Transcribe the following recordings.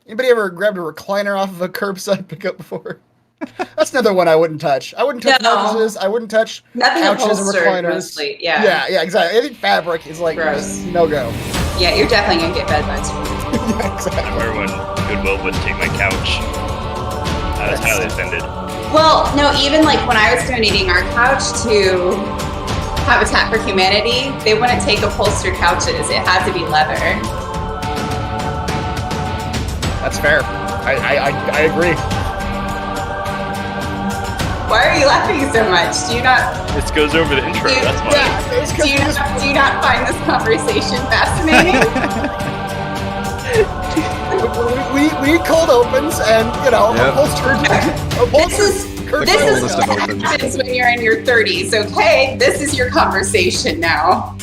Anybody ever grabbed a recliner off of a curbside pickup before? That's another one I wouldn't touch. I wouldn't touch mattresses. I wouldn't touch couches and recliners. Mostly. Yeah, exactly. Anything fabric is like gross. No go. Yeah, you're definitely gonna get bed bugs. Yeah, exactly. I remember when Goodwill would take my couch. I was highly offended. Well, no, even like when I was donating our couch to Habitat for Humanity, they wouldn't take upholstered couches. It had to be leather. That's fair. I agree. Why are you laughing so much? Do you not? This goes over the intro. That's why. Yeah, do you not find this conversation fascinating? we cold opens and upholstered. This is what happens when you're in your 30s. Okay, this is your conversation now.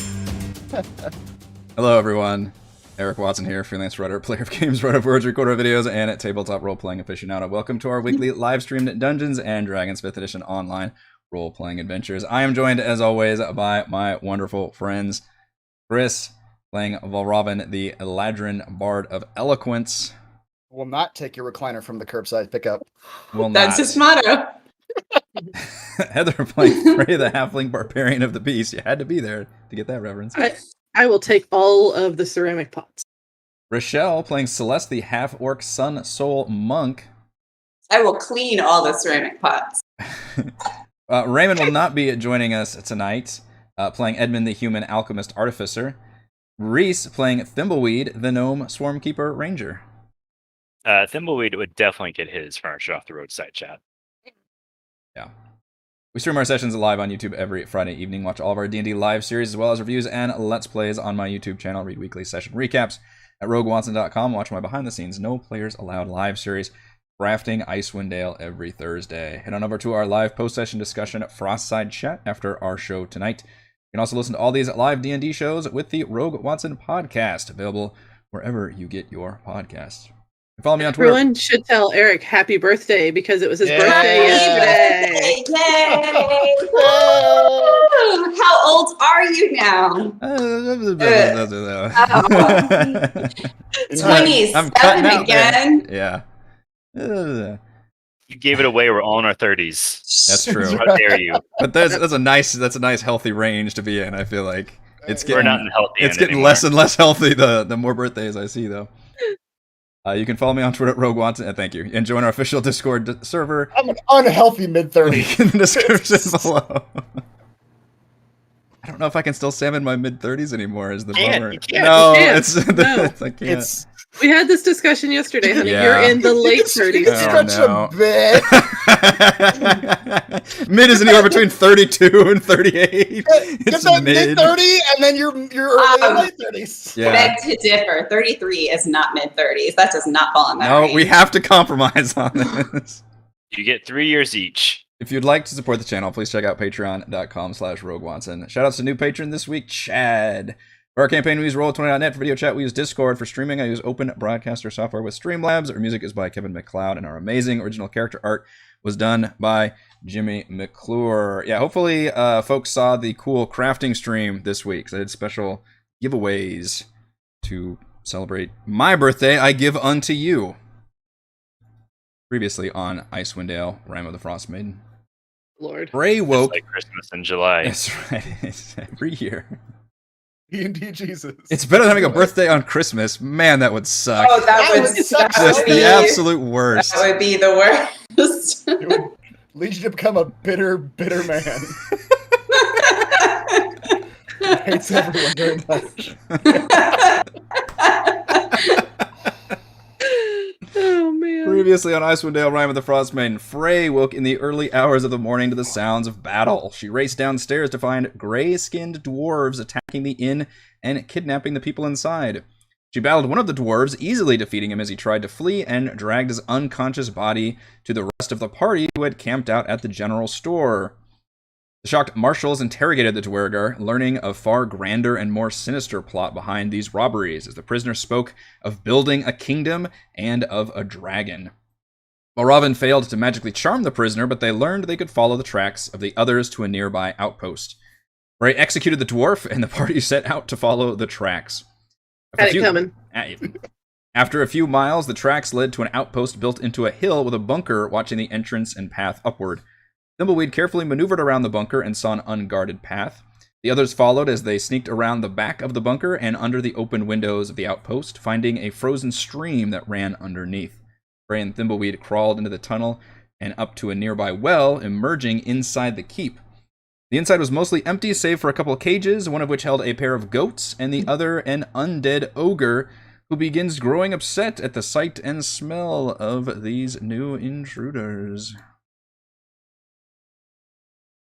Hello, everyone. Eric Watson here, freelance writer, player of games, writer of words, recorder of videos, and a tabletop role-playing aficionado. Welcome to our weekly live-streamed Dungeons & Dragons 5th Edition online role-playing adventures. I am joined, as always, by my wonderful friends, Chris, playing Valravn, the Eladrin Bard of Eloquence. Will not take your recliner from the curbside pickup. That's his motto. Heather, playing Frey, the Halfling Barbarian of the Beast. You had to be there to get that reference. I will take all of the ceramic pots. Rochelle, playing Celeste, the half-orc Sun Soul Monk. I will clean all the ceramic pots. Raymond will not be joining us tonight, playing Edmund, the Human Alchemist Artificer. Reese, playing Thimbleweed, the Gnome Swarmkeeper Ranger. Thimbleweed would definitely get his furniture off the roadside chat. Yeah. We stream our sessions live on YouTube every Friday evening. Watch all of our D&D live series as well as reviews and Let's Plays on my YouTube channel. Read weekly session recaps at roguewatson.com. Watch my behind-the-scenes No Players Allowed live series, Crafting Icewind Dale, every Thursday. Head on over to our live post-session discussion at Frostside chat after our show tonight. You can also listen to all these live D&D shows with the Rogue Watson podcast, available wherever you get your podcasts. Follow me on Twitter. Everyone should tell Eric happy birthday because it was his birthday yesterday. Yay! Woo! How old are you now? 27 I'm cutting out again. there. Yeah. You gave it away. We're all in our 30s. That's true. How dare you? But that's a nice healthy range to be in. I feel like it's getting We're not in healthy. It's getting anymore. less and less healthy the more birthdays I see, though. You can follow me on Twitter at Rogue Watson. Thank you. And join our official Discord server. I'm an unhealthy mid-30s. Link in the description below. I don't know if I can still say I'm in my mid-30s anymore. Is the bummer? You can't. No, You can't. it's I can't. We had this discussion yesterday, honey. Yeah. You're in the late 30s. You can stretch a bit. Mid is anywhere between 32 and 38. Get It's that mid. mid-30 and then you're early and late 30s. Yeah. Beg to differ. 33 is not mid-30s. That does not fall in that No, range. we have to compromise on this. You get 3 years each. If you'd like to support the channel, please check out patreon.com/RogueWatson. Shoutouts to new patron this week, Chad. For our campaign, we use Roll20.net. For video chat, we use Discord. For streaming, I use Open Broadcaster software with Streamlabs. Our music is by Kevin MacLeod, and our amazing original character art was done by Jimmy McClure. Yeah, hopefully folks saw the cool crafting stream this week, because I did special giveaways to celebrate my birthday. I give unto you. Previously on Icewind Dale, Rime of the Frostmaiden. Lord. Frey woke. It's like Christmas in July. That's right. It's every year. D&D Jesus. It's better than having a birthday on Christmas. Man, that would suck. Oh, that would suck. Just the absolute worst. That would be the worst. It would lead you to become a bitter, bitter man. He hates everyone very much. Oh, man. Previously on Icewind Dale, Rime of the Frostmaiden, Frey woke in the early hours of the morning to the sounds of battle. She raced downstairs to find gray-skinned dwarves attacking the inn and kidnapping the people inside. She battled one of the dwarves, easily defeating him as he tried to flee, and dragged his unconscious body to the rest of the party who had camped out at the general store. The shocked Marshals interrogated the Dwergar, learning of far grander and more sinister plot behind these robberies, as the prisoner spoke of building a kingdom and of a dragon. Valravn failed to magically charm the prisoner, but they learned they could follow the tracks of the others to a nearby outpost. Frey executed the dwarf, and the party set out to follow the tracks. Had it coming. After a few miles, the tracks led to an outpost built into a hill with a bunker watching the entrance and path upward. Thimbleweed carefully maneuvered around the bunker and saw an unguarded path. The others followed as they sneaked around the back of the bunker and under the open windows of the outpost, finding a frozen stream that ran underneath. Frey and Thimbleweed crawled into the tunnel and up to a nearby well, emerging inside the keep. The inside was mostly empty, save for a couple of cages, one of which held a pair of goats, and the other an undead ogre, who begins growing upset at the sight and smell of these new intruders.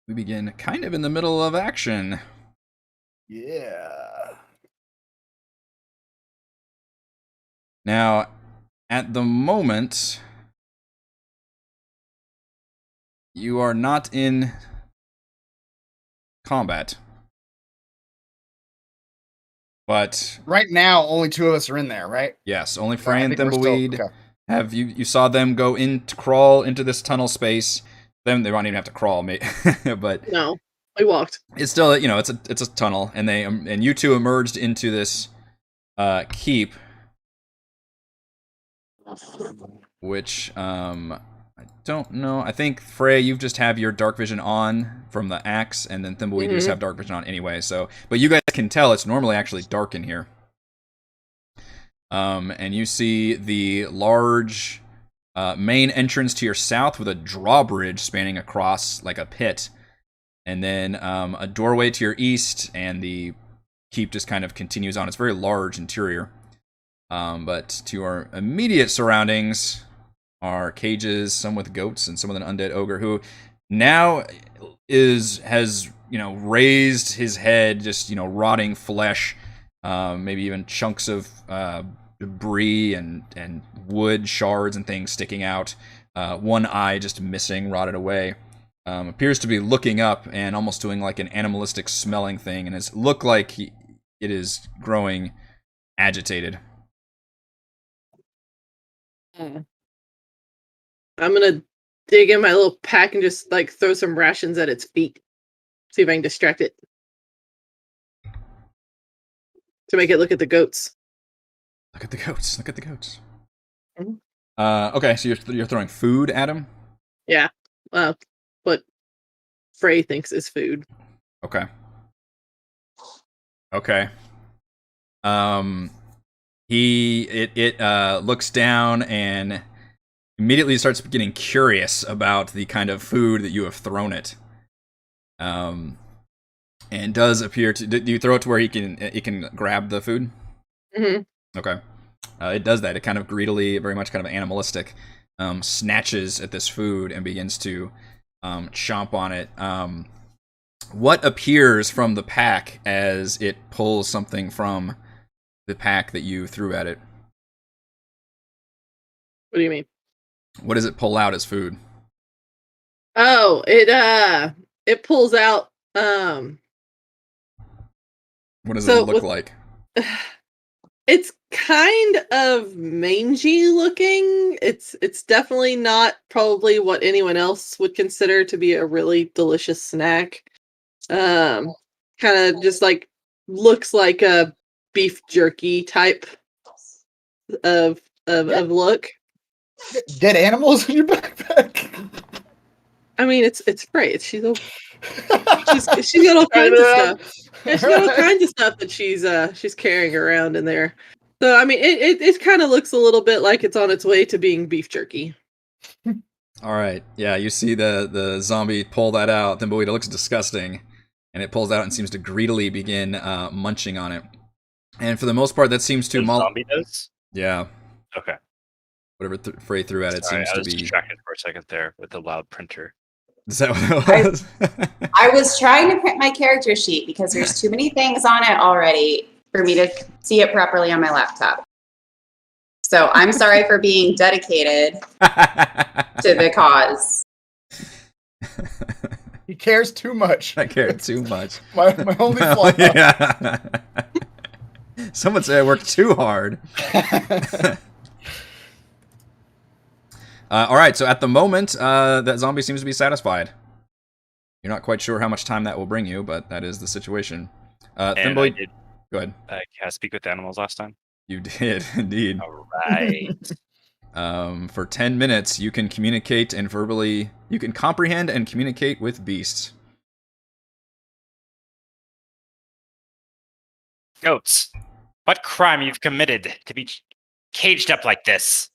We begin kind of in the middle of action. Yeah. Now, at the moment, you are not in combat. But right now, only 2 of us are in there, right? Yes, only Frey and I think we're Thimbleweed. still- okay. Have you saw them go in to crawl into this tunnel space. Them they won't even have to crawl, but No, we walked. it's still, you know, it's a tunnel, and and you two emerged into this keep, which I don't know. I think Frey, you just have your dark vision on from the axe, and then Thimbleweed you just have dark vision on anyway. So, but you guys can tell it's normally actually dark in here. And you see the large main entrance to your south with a drawbridge spanning across like a pit, and then a doorway to your east, and the keep just kind of continues on. It's very large interior. But to your immediate surroundings are cages, some with goats and some with an undead ogre who now has raised his head, just rotting flesh, maybe even chunks of debris and wood shards and things sticking out. One eye just missing, rotted away. Appears to be looking up and almost doing like an animalistic smelling thing, and it look like it is growing agitated. I'm gonna dig in my little pack and just like throw some rations at its feet. See if I can distract it. To make it look at the goats. Look at the goats. Look at the goats. Mm-hmm. Okay, so you're throwing food at him? Yeah. What Frey thinks is food. Okay. Okay. It looks down and immediately starts getting curious about the kind of food that you have thrown it. And does appear to. Do you throw it to where it can grab the food? Mm-hmm. Okay. It does that. It kind of greedily, very much kind of animalistic, snatches at this food and begins to chomp on it. What appears from the pack as it pulls something from the pack that you threw at it? What do you mean? What does it pull out as food? Oh, it pulls out What does it look like? It's kind of mangy looking. It's definitely not probably what anyone else would consider to be a really delicious snack. Kind of just like looks like a beef jerky type of look. Dead animals in your backpack? I mean, it's Frey. She's got all kinds of stuff. Yeah, she's got all kinds of stuff that she's carrying around in there. So I mean, it kind of looks a little bit like it's on its way to being beef jerky. All right, yeah, you see the zombie pull that out. Thimbleweed, it looks disgusting, and it pulls out and seems to greedily begin munching on it. And for the most part, that seems to. The zombie does? Yeah. Okay. Whatever Frey threw at it seems to be. I was distracted for a second there with the loud printer. Is that what it was? I was trying to print my character sheet because there's too many things on it already for me to see it properly on my laptop. So I'm sorry for being dedicated to the cause. He cares too much. I care too much. My only flaw. Yeah. Someone say I worked too hard. All right, so at the moment, that zombie seems to be satisfied. You're not quite sure how much time that will bring you, but that is the situation. Thimbleweed, go ahead. Can I speak with the animals last time? You did, indeed. All right. For 10 minutes, you can communicate and verbally... You can comprehend and communicate with beasts. Goats, what crime you've committed to be caged up like this?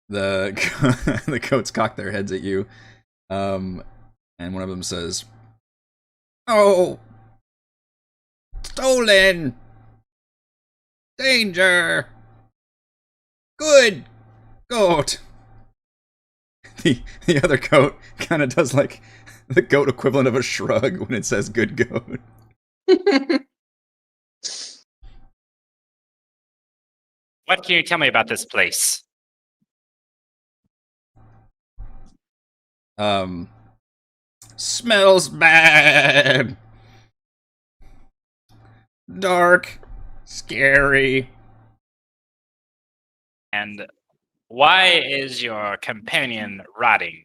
The the goats cock their heads at you, and one of them says, "Oh, stolen! Danger! Good goat!" The other goat kind of does like the goat equivalent of a shrug when it says "good goat." What can you tell me about this place? Smells bad. Dark. Scary. And why is your companion rotting?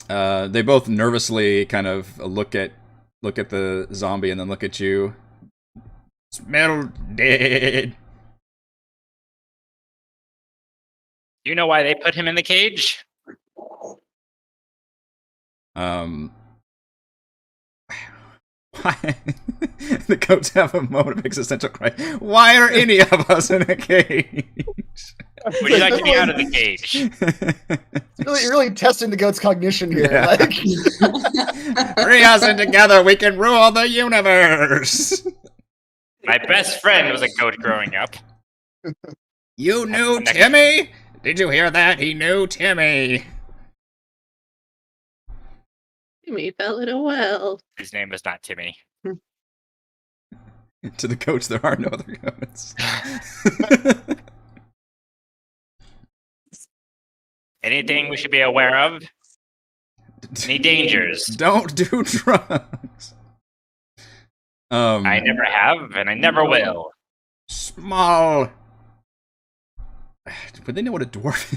They both nervously kind of look at the zombie and then look at you. Smell dead. Do you know why they put him in the cage? Why? The goats have a moment of existential crisis. Why are any of us in a cage? Would you like to be out of the cage? You're really testing the goat's cognition here. Yeah. Like, Bring us in together, we can rule the universe. My best friend was a goat growing up. You knew Timmy? Did you hear that? He knew Timmy. Timmy fell in a well. His name was not Timmy. To the goats, there are no other goats. Anything we should be aware of? Any dangers? Don't do drugs. I never have, and I never will. Small. Would they know what a dwarf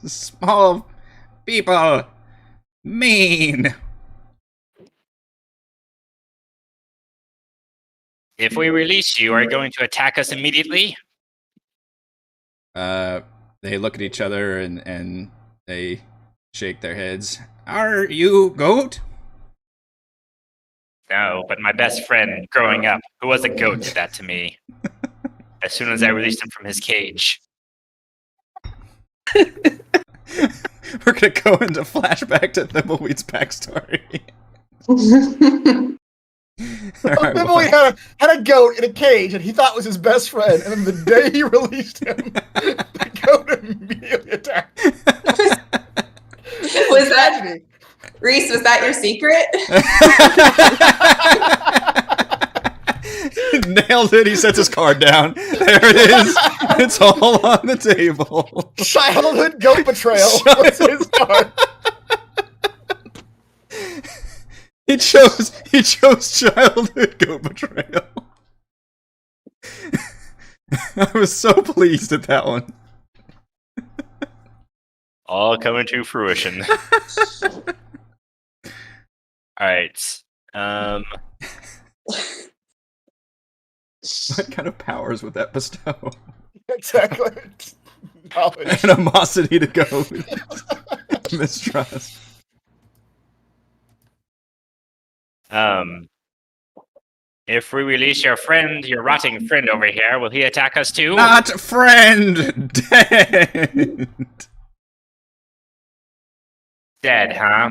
is? Small people. Mean. If we release you, are you going to attack us immediately? They look at each other and they shake their heads. Are you goat? No, but my best friend growing up, who was a goat, did that to me. As soon as I released him from his cage. We're gonna go into flashback to Thimbleweed's backstory. Alright, Thimbleweed had a goat in a cage, and he thought was his best friend. And then the day he released him, the goat immediately attacked. Was that Reese? Was that your secret? Nailed it. He sets his card down. There it is. It's all on the table. Childhood goat betrayal was his part. He chose childhood goat betrayal. I was so pleased at that one. All coming to fruition. Alright. What kind of powers would that bestow? Exactly. Knowledge. Animosity to goat. Mistrust. If we release your friend, your rotting friend over here, will he attack us too? Not friend! Dead! Dead, huh?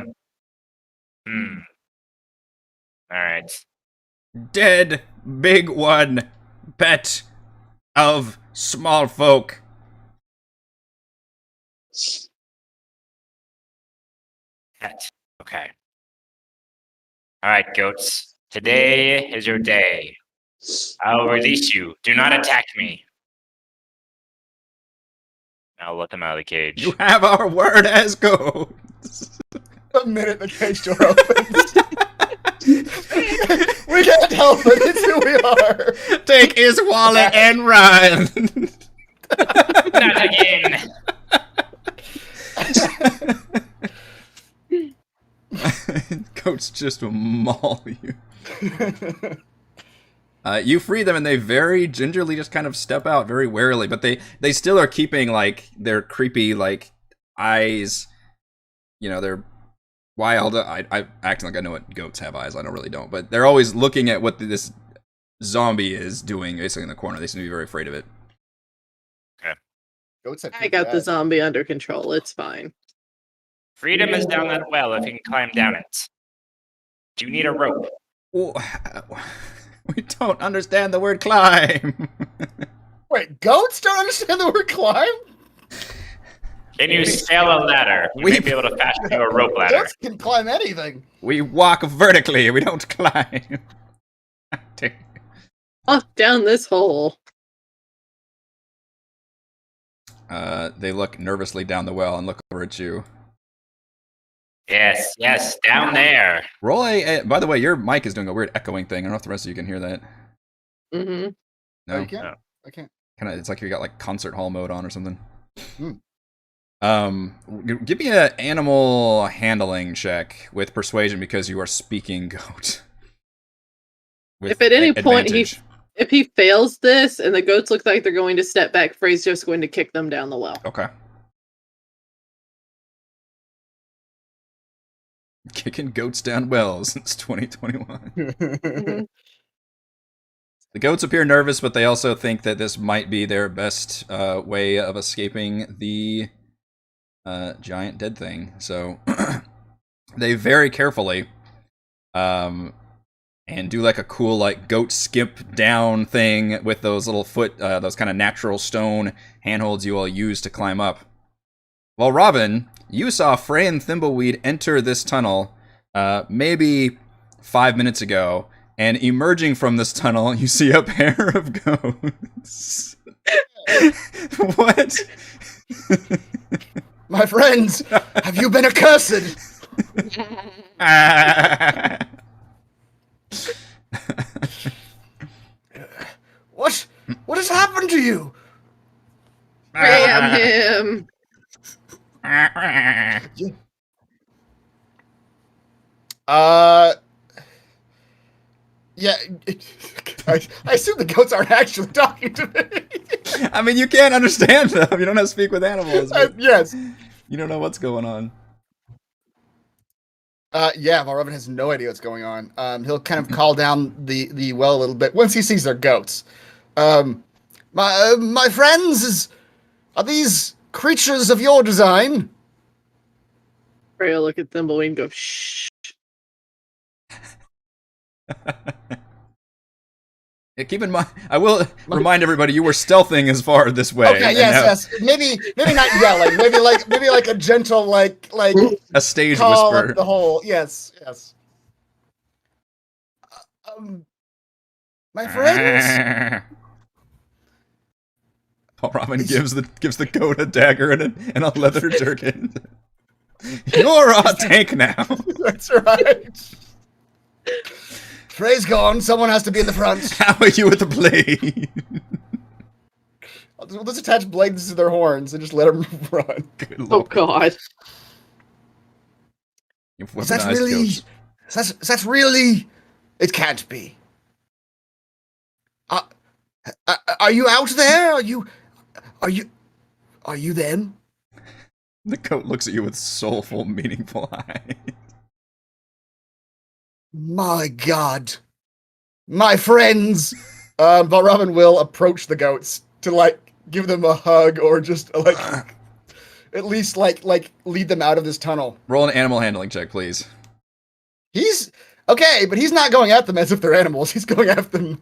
Alright. Dead, big one, pet of small folk. Pet. Okay. Alright, goats. Today is your day. I'll release you. Do not attack me. I'll let them out of the cage. You have our word as goats. The minute the cage door opens. We can't help it. It's who we are. Take his wallet and run. Not again. Goats just maul you. You free them, and they very gingerly just kind of step out very warily, but they still are keeping like their creepy like eyes. You know, they're wild. I acting like I know what goats have eyes. I don't, but they're always looking at what this zombie is doing, basically in the corner. They seem to be very afraid of it. Okay. Goats have I got the zombie under control. It's fine. Freedom is down that well if you can climb down it. Do you need a rope? Well, we don't understand the word climb. Wait, goats don't understand the word climb? Can you scale a ladder? You may be able to fashion you a rope ladder. Goats can climb anything. We walk vertically, we don't climb. Off down this hole. They look nervously down the well and look over at you. Yes, down there. Roll by the way, your mic is doing a weird echoing thing. I don't know if the rest of you can hear that. Mm-hmm. No, No? you can't. No. I can't. Kinda, it's like you got like concert hall mode on or something. Hmm. Give me an animal handling check with persuasion because you are speaking goat. With If at any point advantage. if he fails this and the goats look like they're going to step back, Frey's just going to kick them down the well. Okay. Kicking goats down wells since 2021. Mhm. The goats appear nervous, but they also think that this might be their best way of escaping the giant dead thing. So they very carefully and do like a cool like goat skip down thing with those little foot, those kind of natural stone handholds you all use to climb up. Well, Robin, you saw Frey and Thimbleweed enter this tunnel maybe 5 minutes ago, and emerging from this tunnel, you see a pair of goats. What? My friends, have you been accursed? What has happened to you? Ram him. Yeah, I assume the goats aren't actually talking to me. I mean, you can't understand them. You don't have to speak with animals. But Yes. you don't know what's going on. Yeah, Valravin has no idea what's going on. He'll kind of call down the well a little bit once he sees their goats. My friends, are these creatures of your design? Frey will look at Thimbleweed and go, shh. Yeah, keep in mind, I will remind everybody you were stealthing as far this way. Okay, and yes. Maybe not yelling. Maybe like a gentle like a stage call whisper. up the hole. Yes. My friends. Paul Robin gives the goat a dagger and a leather jerkin. You're a tank now. That's right. Frey's gone. Someone has to be in the front. How are you with the blade? We'll just attach blades to their horns and just let them run. Good Oh lord. god. You've Is that weaponized really? goats. That's really? It can't be. Are you out there? Are you them? The goat looks at you with soulful, meaningful eyes. My God, my friends. Valravin will approach the goats to like give them a hug or just like at least like lead them out of this tunnel. Roll an animal handling check, please. He's okay, but he's not going at them as if they're animals. He's going at them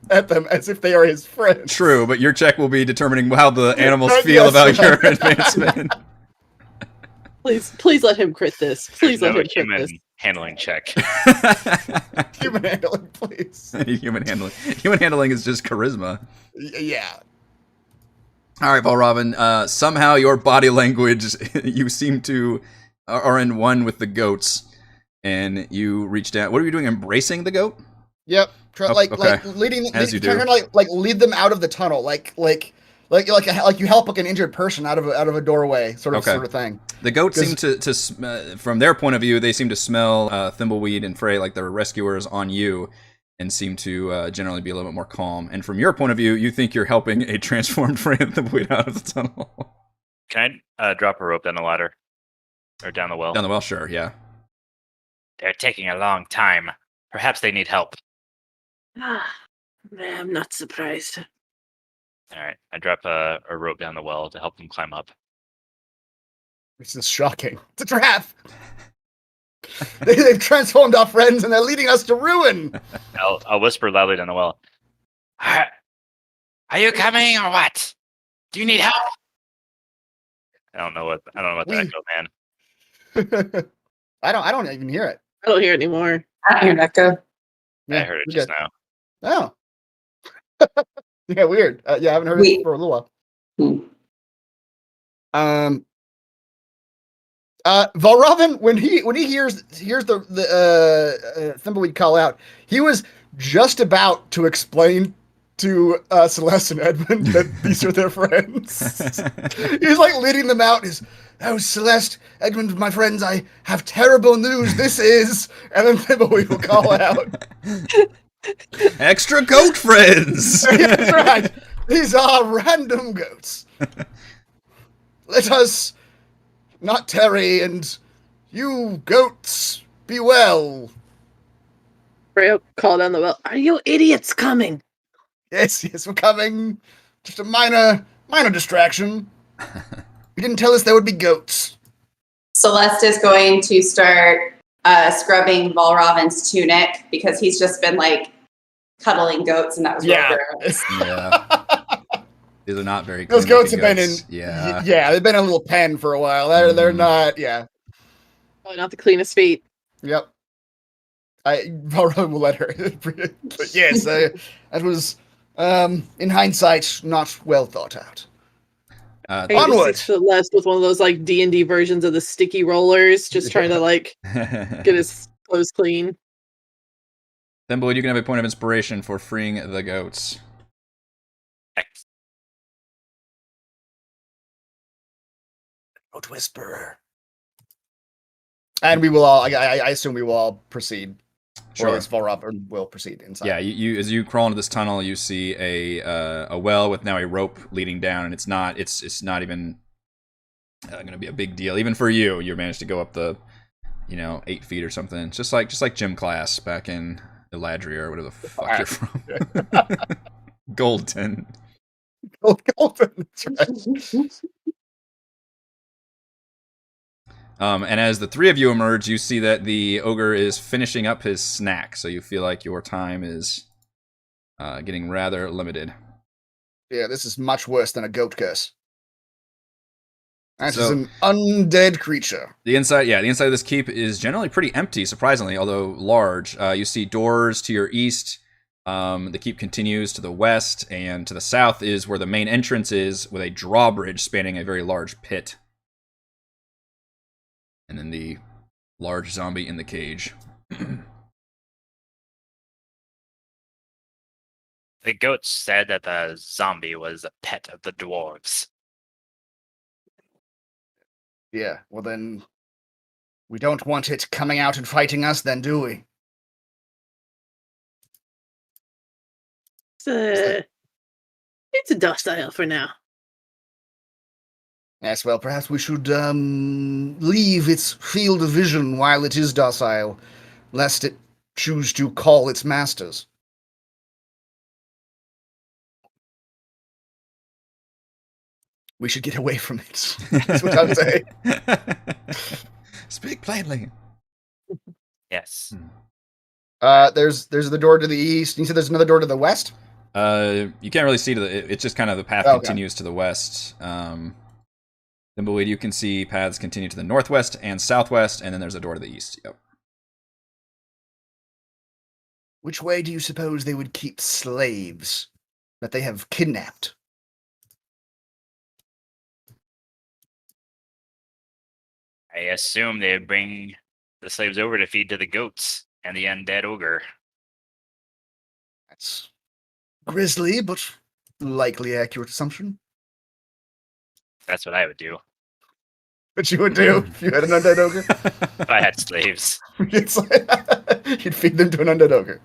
as if they are his friends. True, but your check will be determining how the animals Right, feel yes, about your right. advancement. Please let him crit this. Please There's let no him crit human this. handling check. Human handling, please. Human handling. Human handling is just charisma. Yeah. All right, Paul Robin. Somehow your body language, you seem to are in one with the goats, and you reach down. What are you doing? Embracing the goat? Yep. Try, Oh, like okay. leading. As you trying do. to like lead them out of the tunnel, like you help like an injured person out of a doorway, sort of thing. The goats seem to from their point of view, they seem to smell Thimbleweed and Frey like they're rescuers on you, and seem to generally be a little bit more calm. And from your point of view, you think you're helping a transformed Frey and Thimbleweed out of the tunnel. Can I drop a rope down the ladder? Or down the well? Down the well, sure, yeah. They're taking a long time. Perhaps they need help. I'm not surprised. Alright, I drop a rope down the well to help them climb up. This is shocking. It's a trap! They've transformed our friends and they're leading us to ruin! I'll whisper loudly down the well. Are you coming or what? Do you need help? I don't know what the echo, man. I don't even hear it. I don't hear it anymore. I don't hear an echo. I heard it just now. Oh. Yeah, weird. Yeah, I haven't heard it for a little while. Valravn, when he hears the Thimbleweed call out, he was just about to explain to Celeste and Edmund that these are their friends. He's like leading them out. Oh, Celeste, Edmund, my friends, I have terrible news. This is, and then Thimbleweed will call out. Extra goat friends! That's right. These are random goats. Let us not tarry, and you goats be well. Frey will call down the well. Are you idiots coming? Yes, we're coming. Just a minor distraction. You didn't tell us there would be goats. Celeste is going to start scrubbing Valravn's tunic because he's just been like cuddling goats, and that was Yeah. Yeah. These are not very Those clean goats have looking been in. goats. Yeah. Yeah, they've been in a little pen for a while. They're not. Yeah. Probably not the cleanest feet. Yep. Valravn will let her. But yes, that was in hindsight not well thought out. Onward. Celeste with one of those like D&D versions of the sticky rollers, just trying to like get his clothes clean. Thimbleweed, you can have a point of inspiration for freeing the goats. Goat whisperer. And we will all. I assume we will all proceed. Sure. Or at least Valravn will proceed inside. Yeah, you as you crawl into this tunnel, you see a well with now a rope leading down, and it's not even going to be a big deal, even for you. You managed to go up the 8 feet or something, just like gym class back in Eladria or whatever the fuck you're from. Golden. Golden. That's right. And as the three of you emerge, you see that the ogre is finishing up his snack, so you feel like your time is getting rather limited. Yeah, this is much worse than a goat curse. This is an undead creature. The inside of this keep is generally pretty empty, surprisingly, although large. You see doors to your east. The keep continues to the west, and to the south is where the main entrance is, with a drawbridge spanning a very large pit. And then the large zombie in the cage. The goats said that the zombie was a pet of the dwarves. Yeah, well then, we don't want it coming out and fighting us, then, do we? It's a docile for now. Yes, well, perhaps we should leave its field of vision while it is docile, lest it choose to call its masters. We should get away from it. That's what I'm saying. Speak plainly. Yes. Hmm. There's the door to the east. You said there's another door to the west? You can't really see it's just kind of the path continues to the west. Thimbleweed, you can see paths continue to the northwest and southwest, and then there's a door to the east. Yep. Which way do you suppose they would keep slaves that they have kidnapped? I assume they would bring the slaves over to feed to the goats and the undead ogre. That's grisly, but likely accurate assumption. That's what I would do What you would do if you had an undead ogre? if I had slaves. You'd feed them to an undead ogre.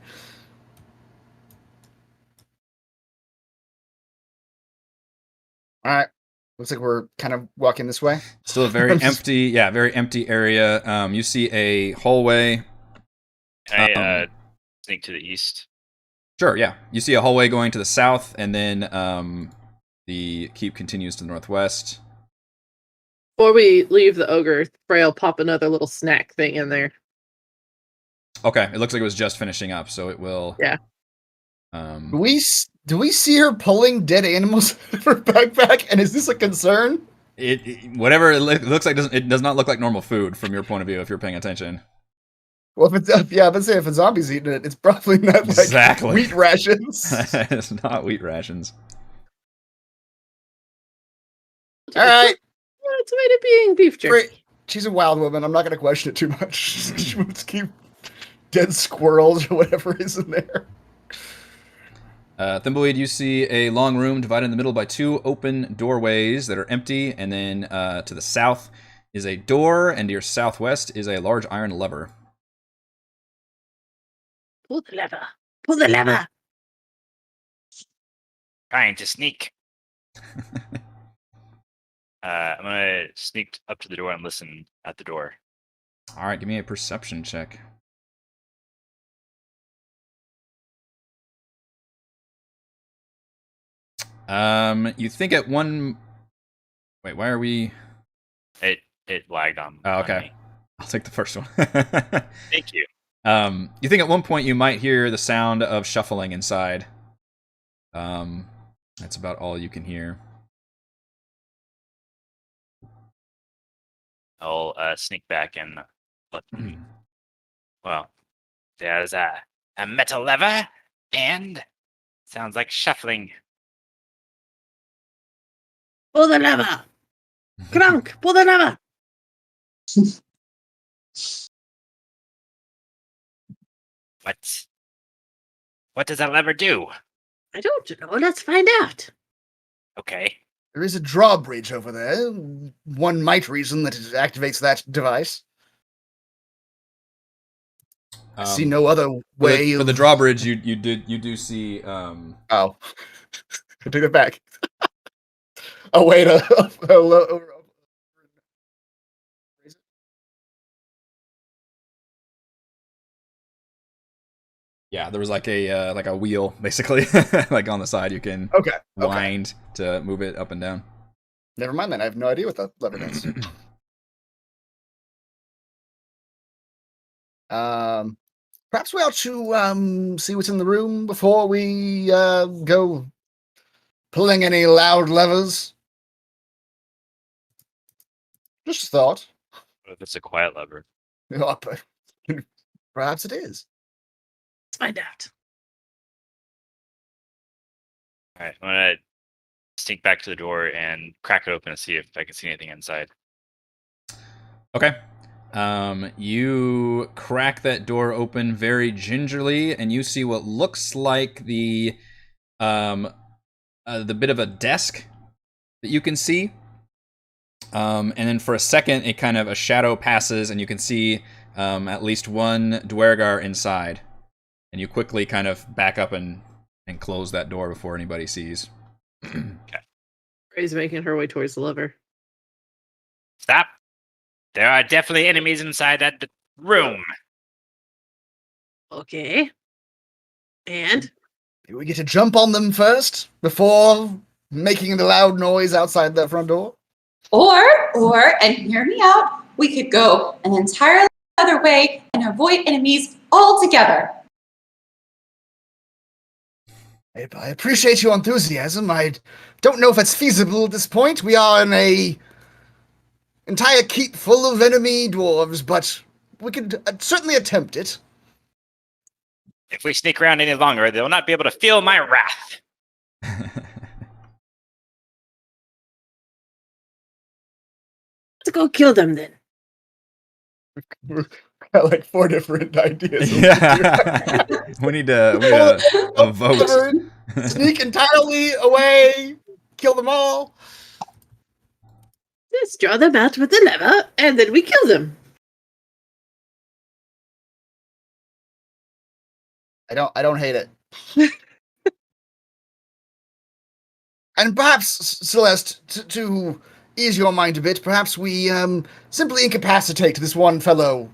Looks like we're kind of walking this way. Still a very empty, very empty area. You see a hallway. Can I sneak to the east? Sure, yeah. You see a hallway going to the south, and then the keep continues to the northwest. Before we leave the ogre, Frey'll pop another little snack thing in there. Okay, it looks like it was just finishing up, so it will. Yeah. Do we see her pulling dead animals out of her backpack? And is this a concern? Whatever it looks like, it does not look like normal food from your point of view if you're paying attention. Well, if it's let's say if a zombie's eating it, it's probably not like Exactly. wheat rations. It's not wheat rations. All right. It's a way to being beef jerky. Great. She's a wild woman. I'm not going to question it too much. She wants to keep dead squirrels or whatever is in there. Thimbleweed, you see a long room divided in the middle by two open doorways that are empty, and then to the south is a door, and to your southwest is a large iron lever. Pull the lever. Pull the lever. Trying to sneak. I'm gonna sneak up to the door and listen at the door. All right, give me a perception check. You think at one. Wait, why are we? It lagged on. Oh, on okay. me. I'll take the first one. Thank you. You think at one point you might hear the sound of shuffling inside. That's about all you can hear. I'll sneak back and let them. Well, there's a metal lever and sounds like shuffling. Pull the lever. Crunk. Pull the lever. What does that lever do? I don't know. Let's find out. Okay. There is a drawbridge over there. One might reason that it activates that device. I see no other way. For the drawbridge, you do see. Oh, I take it back. A way to. Yeah, there was like a wheel basically, like on the side you can wind to move it up and down. Never mind then. I have no idea what the lever does. Perhaps we ought to see what's in the room before we go pulling any loud levers. Just a thought. What if it's a quiet lever? Perhaps it is. Let's find out. All right, I'm gonna sneak back to the door and crack it open and see if I can see anything inside. Okay. You crack that door open very gingerly, and you see what looks like the bit of a desk that you can see. And then for a second, a shadow passes, and you can see at least one Dwergar inside. And you quickly kind of back up and close that door before anybody sees. Okay. Ray's making her way towards the lever. Stop! There are definitely enemies inside that room. Okay. And? Do we get to jump on them first before making the loud noise outside the front door? Or, and hear me out, we could go an entirely other way and avoid enemies altogether. I appreciate your enthusiasm. I don't know if it's feasible at this point. We are in a entire keep full of enemy dwarves, but we could certainly attempt it. If we sneak around any longer, they'll not be able to feel my wrath. Let's go kill them then. We've got like 4 different ideas. Yeah. we need a vote. Sneak entirely away, kill them all. Let's draw them out with the lever, and then we kill them. I don't hate it. And perhaps, Celeste, to ease your mind a bit, perhaps we simply incapacitate this one fellow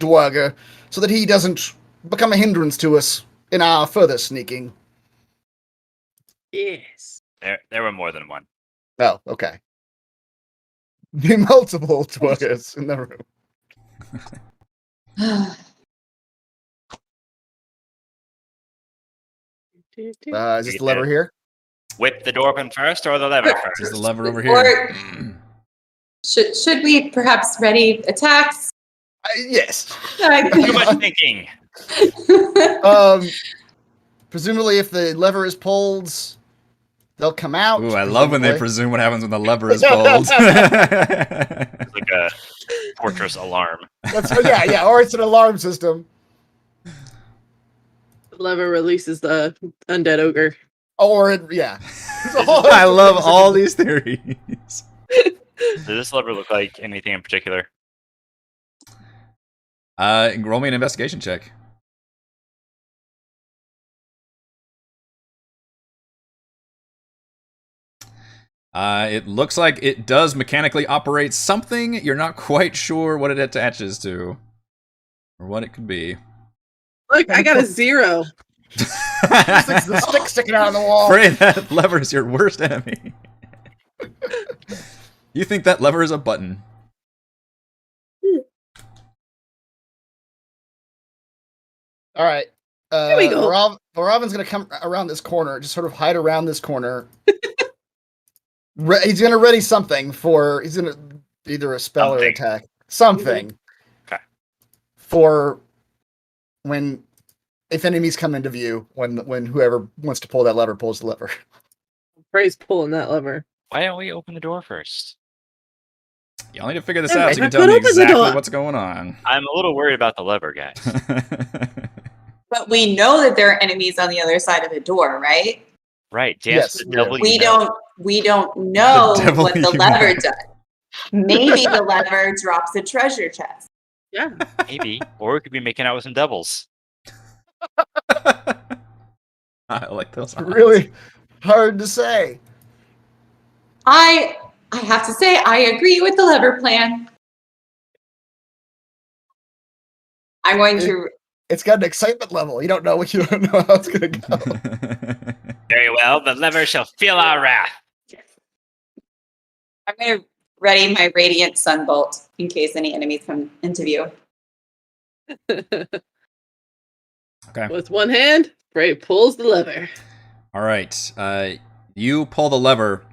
Dwergar so that he doesn't become a hindrance to us in our further sneaking. Yes. There were more than one. Oh, okay. Be multiple Dwergars in the room. Is this the lever here? Whip the door open first or the lever first? Is the lever over Or here? should we perhaps ready attacks? Yes. Too much thinking. Presumably, if the lever is pulled, they'll come out. Ooh, I love when they presumably. presume what happens when the lever is pulled. It's like a fortress alarm. Yeah, or it's an alarm system. The lever releases the undead ogre. Or, yeah. I love all these theories. Does this lever look like anything in particular? Roll me an investigation check. It looks like it does mechanically operate something. You're not quite sure what it attaches to. Or what it could be. Look, I got a 0. It's the stick sticking out of the wall. Frey, that lever is your worst enemy. You think that lever is a button. All right. Here we go. Robin's going to come around this corner, just sort of hide around this corner. He's going to ready something for... He's going to either a spell or attack. Something. Okay. For when... If enemies come into view, when whoever wants to pull that lever pulls the lever. Frey's pulling that lever. Why don't we open the door first? Y'all need to figure this All out right, so you can but tell me open the exactly door. what's going on. I'm a little worried about the lever, guys. But we know that there are enemies on the other side of the door, right? Right, Yes, the devil We you know. don't know The devil what the you lever know. does. Maybe the lever drops a treasure chest. Yeah. Maybe. Or we could be making out with some devils. I like those odds. Really hard to say. I have to say, I agree with the lever plan. I'm going to... It's got an excitement level. You don't know how it's going to go. Very well, the lever shall feel our wrath. I'm going to ready my radiant sunbolt in case any enemies come into view. Okay. With one hand, Frey pulls the lever. All right. You pull the lever,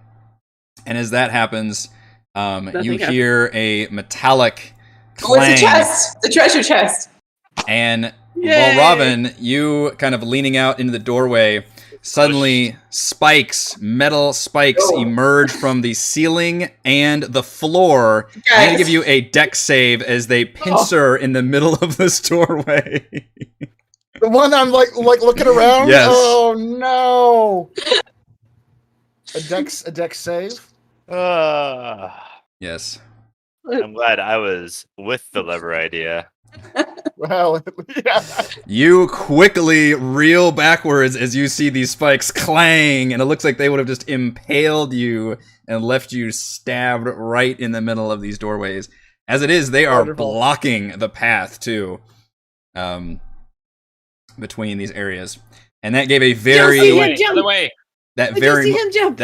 and as that happens, you Nothing hear a metallic Oh, it's clang. a chest! The treasure chest! And Yay! while Robin, you kind of leaning out into the doorway, suddenly metal spikes emerge from the ceiling and the floor. I'm going to Guys. give you a dex save as they pincer in the middle of this doorway. The one I'm like looking around? Yes. Oh no. A dex save? Yes. I'm glad I was with the lever idea. Well, yeah. You quickly reel backwards as you see these spikes clang, and it looks like they would have just impaled you and left you stabbed right in the middle of these doorways. As it is, they are Wonderful. blocking the path too, between these areas, and that gave a very see him jump. Other way. that I very can see him jump.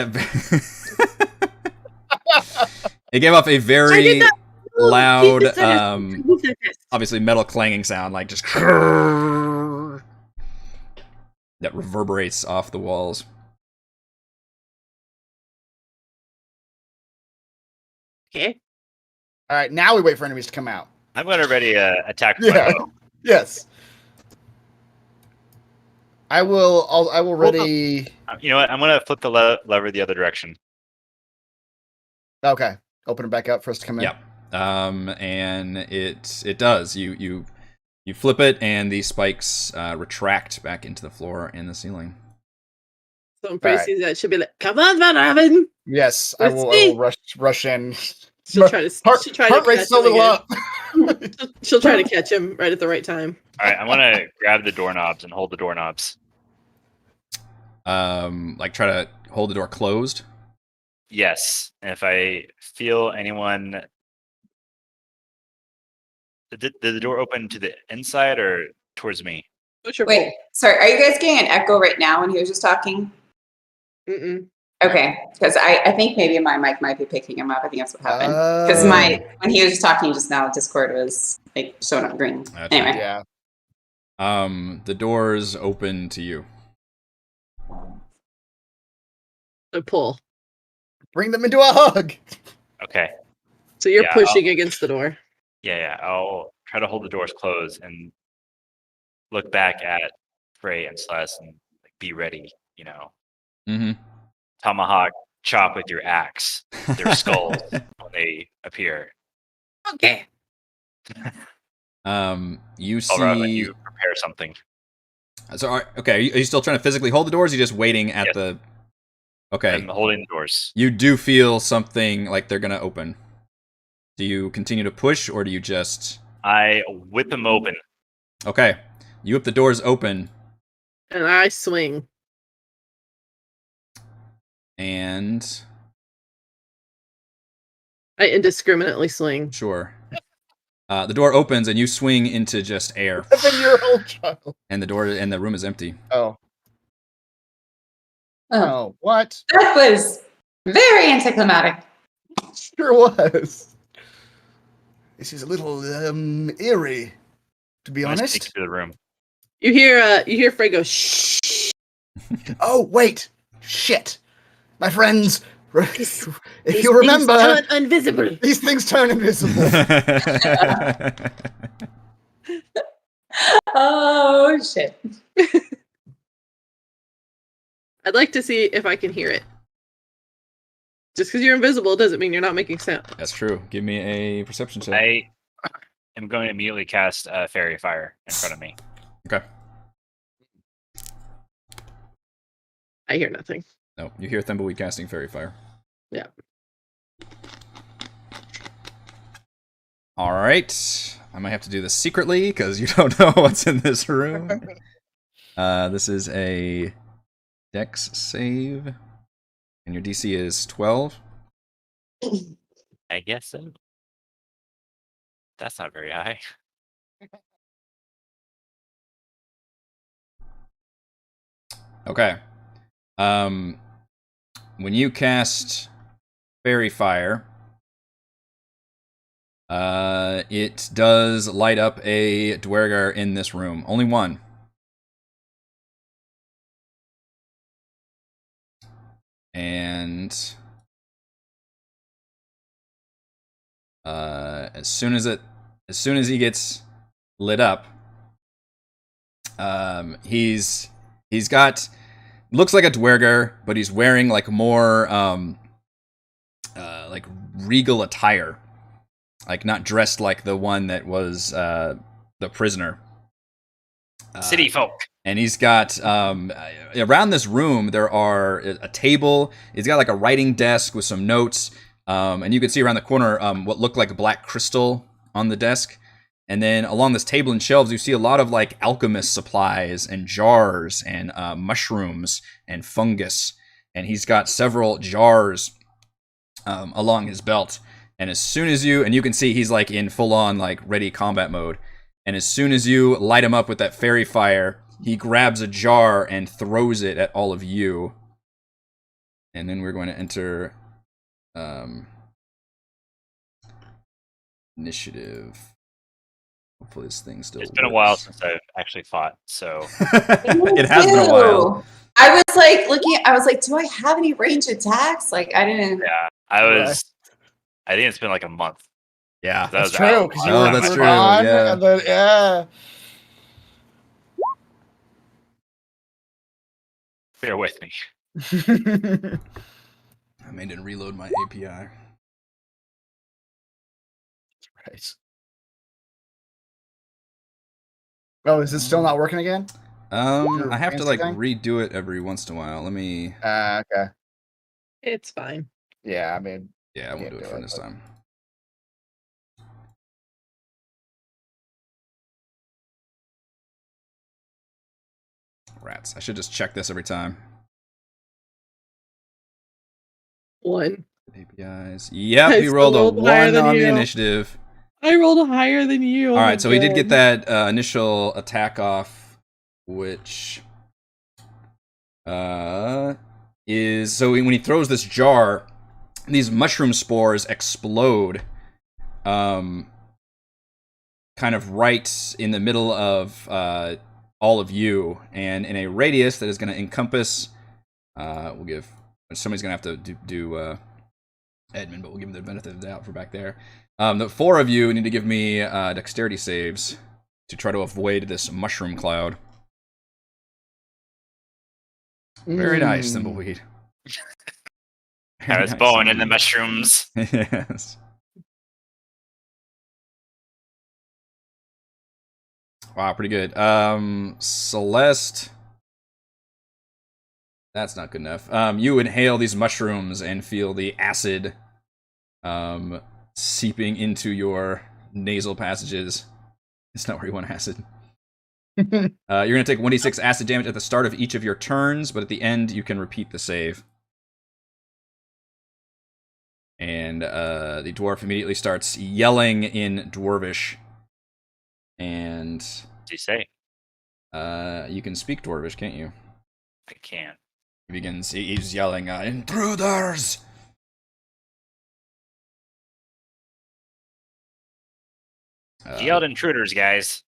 it gave off a I very did that. loud, Keep this. obviously metal clanging sound, like just that reverberates off the walls. Okay. All right, now we wait for enemies to come out. I'm going to ready attack with my Yeah. bow. Yes. I will ready. You know what? I'm going to flip the lever the other direction. Okay. Open it back up for us to come in. Yep. And it does. You flip it, and the spikes retract back into the floor and the ceiling. So Frey Alright. sees that, she'll be like, "Come on, Van Raven!" Yes, I Let's will see. rush in. She'll try to Heart catch rate's him so little again. up. She'll try to catch him right at the right time. All right, I'm going to grab the doorknobs and hold the doorknobs. Like try to hold the door closed. Yes. And if I feel anyone, did the door open to the inside or towards me? What's your Wait, sorry. Are you guys getting an echo right now when he was just talking? poll? Mm-mm. Okay, because I think maybe my mic might be picking him up. I think that's what happened. Because when he was just talking just now, Discord was like showing up green. Gotcha. Anyway, Yeah. The door's open to you. A pull. Bring them into a hug. Okay. So you're Yeah, pushing against the door. Yeah. I'll try to hold the doors closed and look back at Frey and Celeste and like, be ready, Mm-hmm. Tomahawk chop with your axe their skulls when they appear. Okay. You Alright, when see. you prepare something. So, okay, are you still trying to physically hold the doors? Or are you just waiting at Yes. the? Okay. I'm holding the doors. You do feel something like they're gonna open. Do you continue to push, or do you just? I whip them open. Okay. You whip the doors open, And I swing. and I indiscriminately swing. sure. The door opens, and you swing into just air, 7-year-old child. and the room is empty. Oh. oh, Oh, what? that was very anticlimactic. Sure was. This is a little eerie, to be I'm gonna sneak honest. into the room. You hear Frey go shh. Oh, wait. Shit. My friends, These if you remember, things turn invisible. these things turn invisible. Oh shit! I'd like to see if I can hear it. Just because you're invisible doesn't mean you're not making sound. That's true. Give me a perception check. I am going to immediately cast Fairy Fire in front of me. Okay. I hear nothing. No, you hear Thimbleweed casting Fairy Fire. Yeah. All right. I might have to do this secretly because you don't know what's in this room. This is a Dex save, and your DC is 12. I guess so. That's not very high. Okay. When you cast Fairy Fire, it does light up a Dwergar in this room. Only one. And as soon as he gets lit up, he's got looks like a Dwergar, but he's wearing like more like regal attire, like not dressed like the one that was the prisoner. City folk. And he's got around this room there are a table. He's got like a writing desk with some notes, and you can see around the corner what looked like black crystal on the desk. And then along this table and shelves, you see a lot of like alchemist supplies and jars and mushrooms and fungus. And he's got several jars along his belt. And as soon as you can see he's like in full on like ready combat mode. And as soon as you light him up with that fairy fire, he grabs a jar and throws it at all of you. And then we're going to enter initiative. Hopefully this thing still It's been a while since I've actually fought, so it has been a while. I was like looking. I was like, do I have any range attacks? Like I didn't. yeah. I think it's been like a month. Yeah. That was That's true. out. 'Cause you Oh, were that's true, gone, yeah. and then, yeah. Bear with me. I made it reload my API. Right. Oh, is this still not working again? Your I have to fancy like thing? redo it every once in a while. Let me. Okay. It's fine. Yeah, I mean, Yeah, I won't Can't do it do for it, this but- time. Rats. I should just check this every time. 1. APIs. Yep, I he rolled a still rolled higher 1 than on the you. initiative. I rolled higher than you. All right, so we did get that initial attack off, which is so when he throws this jar, these mushroom spores explode, kind of right in the middle of all of you, and in a radius that is going to encompass. We'll give somebody's going to have to do Edmund, but we'll give him the benefit of the doubt for back there. The 4 of you need to give me dexterity saves to try to avoid this mushroom cloud. Very nice, Thimbleweed. I was born in the mushrooms. Yes. Wow, pretty good. Celeste. That's not good enough. You inhale these mushrooms and feel the acid seeping into your nasal passages. It's not where you want acid. You're going to take 1d6 acid damage at the start of each of your turns, but at the end you can repeat the save. And the dwarf immediately starts yelling in Dwarvish. And What do you say? you can speak Dwarvish, can't you? I can't. He begins, he's yelling, intruders! He yelled intruders, guys.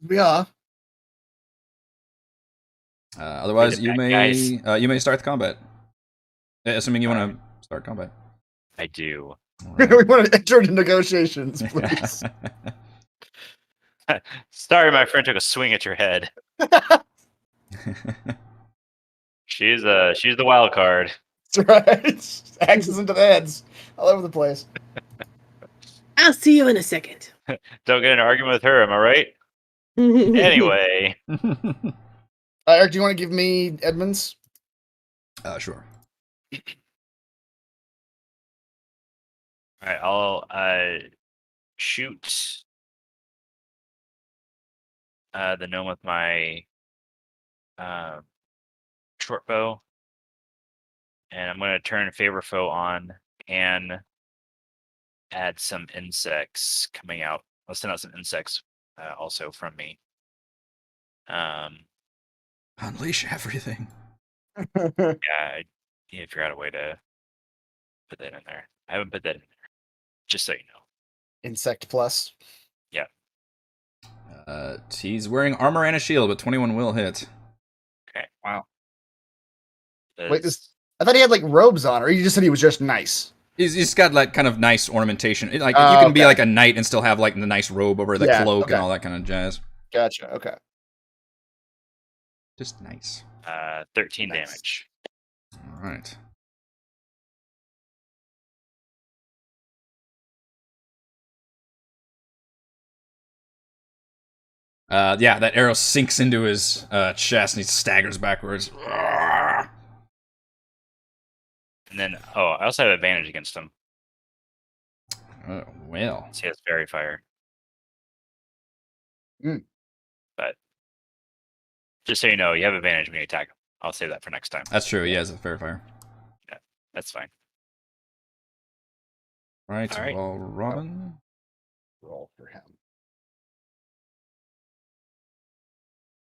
We are. Otherwise, you guys. may start the combat. Assuming you want to start combat. I do. We want to enter into negotiations, please. Sorry, my friend took a swing at your head. She's the wild card. That's right. Axes into the heads. All over the place. I'll see you in a second. Don't get in an argument with her, am I right? Anyway. Eric, do you want to give me Edmunds? Sure. Alright, I'll shoot the gnome with my short bow. And I'm going to turn favor foe on and add some insects coming out. I'll send out some insects also from me. Unleash everything. Yeah, I need to figure out a way to put that in there. I haven't put that in there, just so you know. Insect plus. Yeah. He's wearing armor and a shield, but 21 will hit. Okay. Wow. Wait, I thought he had like robes on, or you just said he was just nice. He's got like kind of nice ornamentation. Like you can be like a knight and still have like the nice robe over the cloak and all that kind of jazz. Gotcha. Okay. Just nice. 13 Nice. damage. All right. Yeah, that arrow sinks into his chest and he staggers backwards. And then, I also have advantage against him. Oh, well. So he has fairy fire. But just so you know, you have advantage when you attack him. I'll save that for next time. That's true. He has a fair fire. Yeah, that's fine. All right. All right. Well, Robin. Roll for him.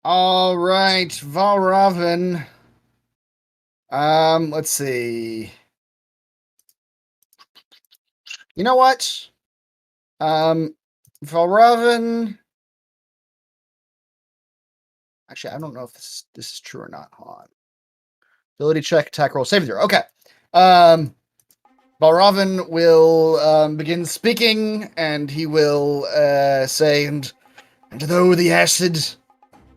All right, Valravn. Let's see. You know what? Valravn. Actually, I don't know if this is true or not. Hold on. Ability check, attack roll, saving throw. Okay. Valravn will begin speaking, and he will say, and though the acid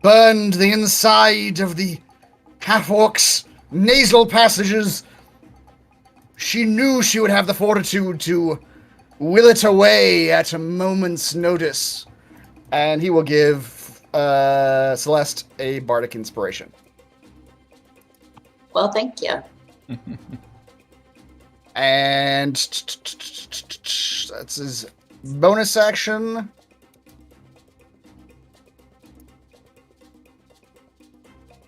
burned the inside of the half-orc's nasal passages, she knew she would have the fortitude to will it away at a moment's notice. And he will give Celeste a bardic inspiration. Well, thank you. And that's his bonus action.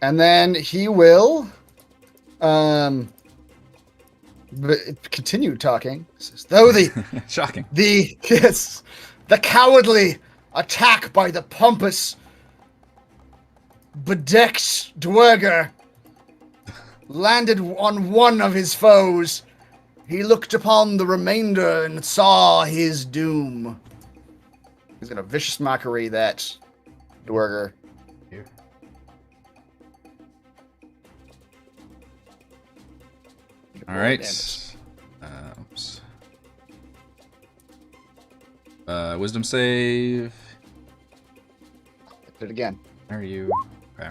And then he will But continue talking. Says, though Shocking. the cowardly attack by the pompous, bedecked Dwergar landed on one of his foes, he looked upon the remainder and saw his doom. He's gonna vicious mockery that Dwergar. Here. All right. Oops. Wisdom save. Did it again. Are you? Okay.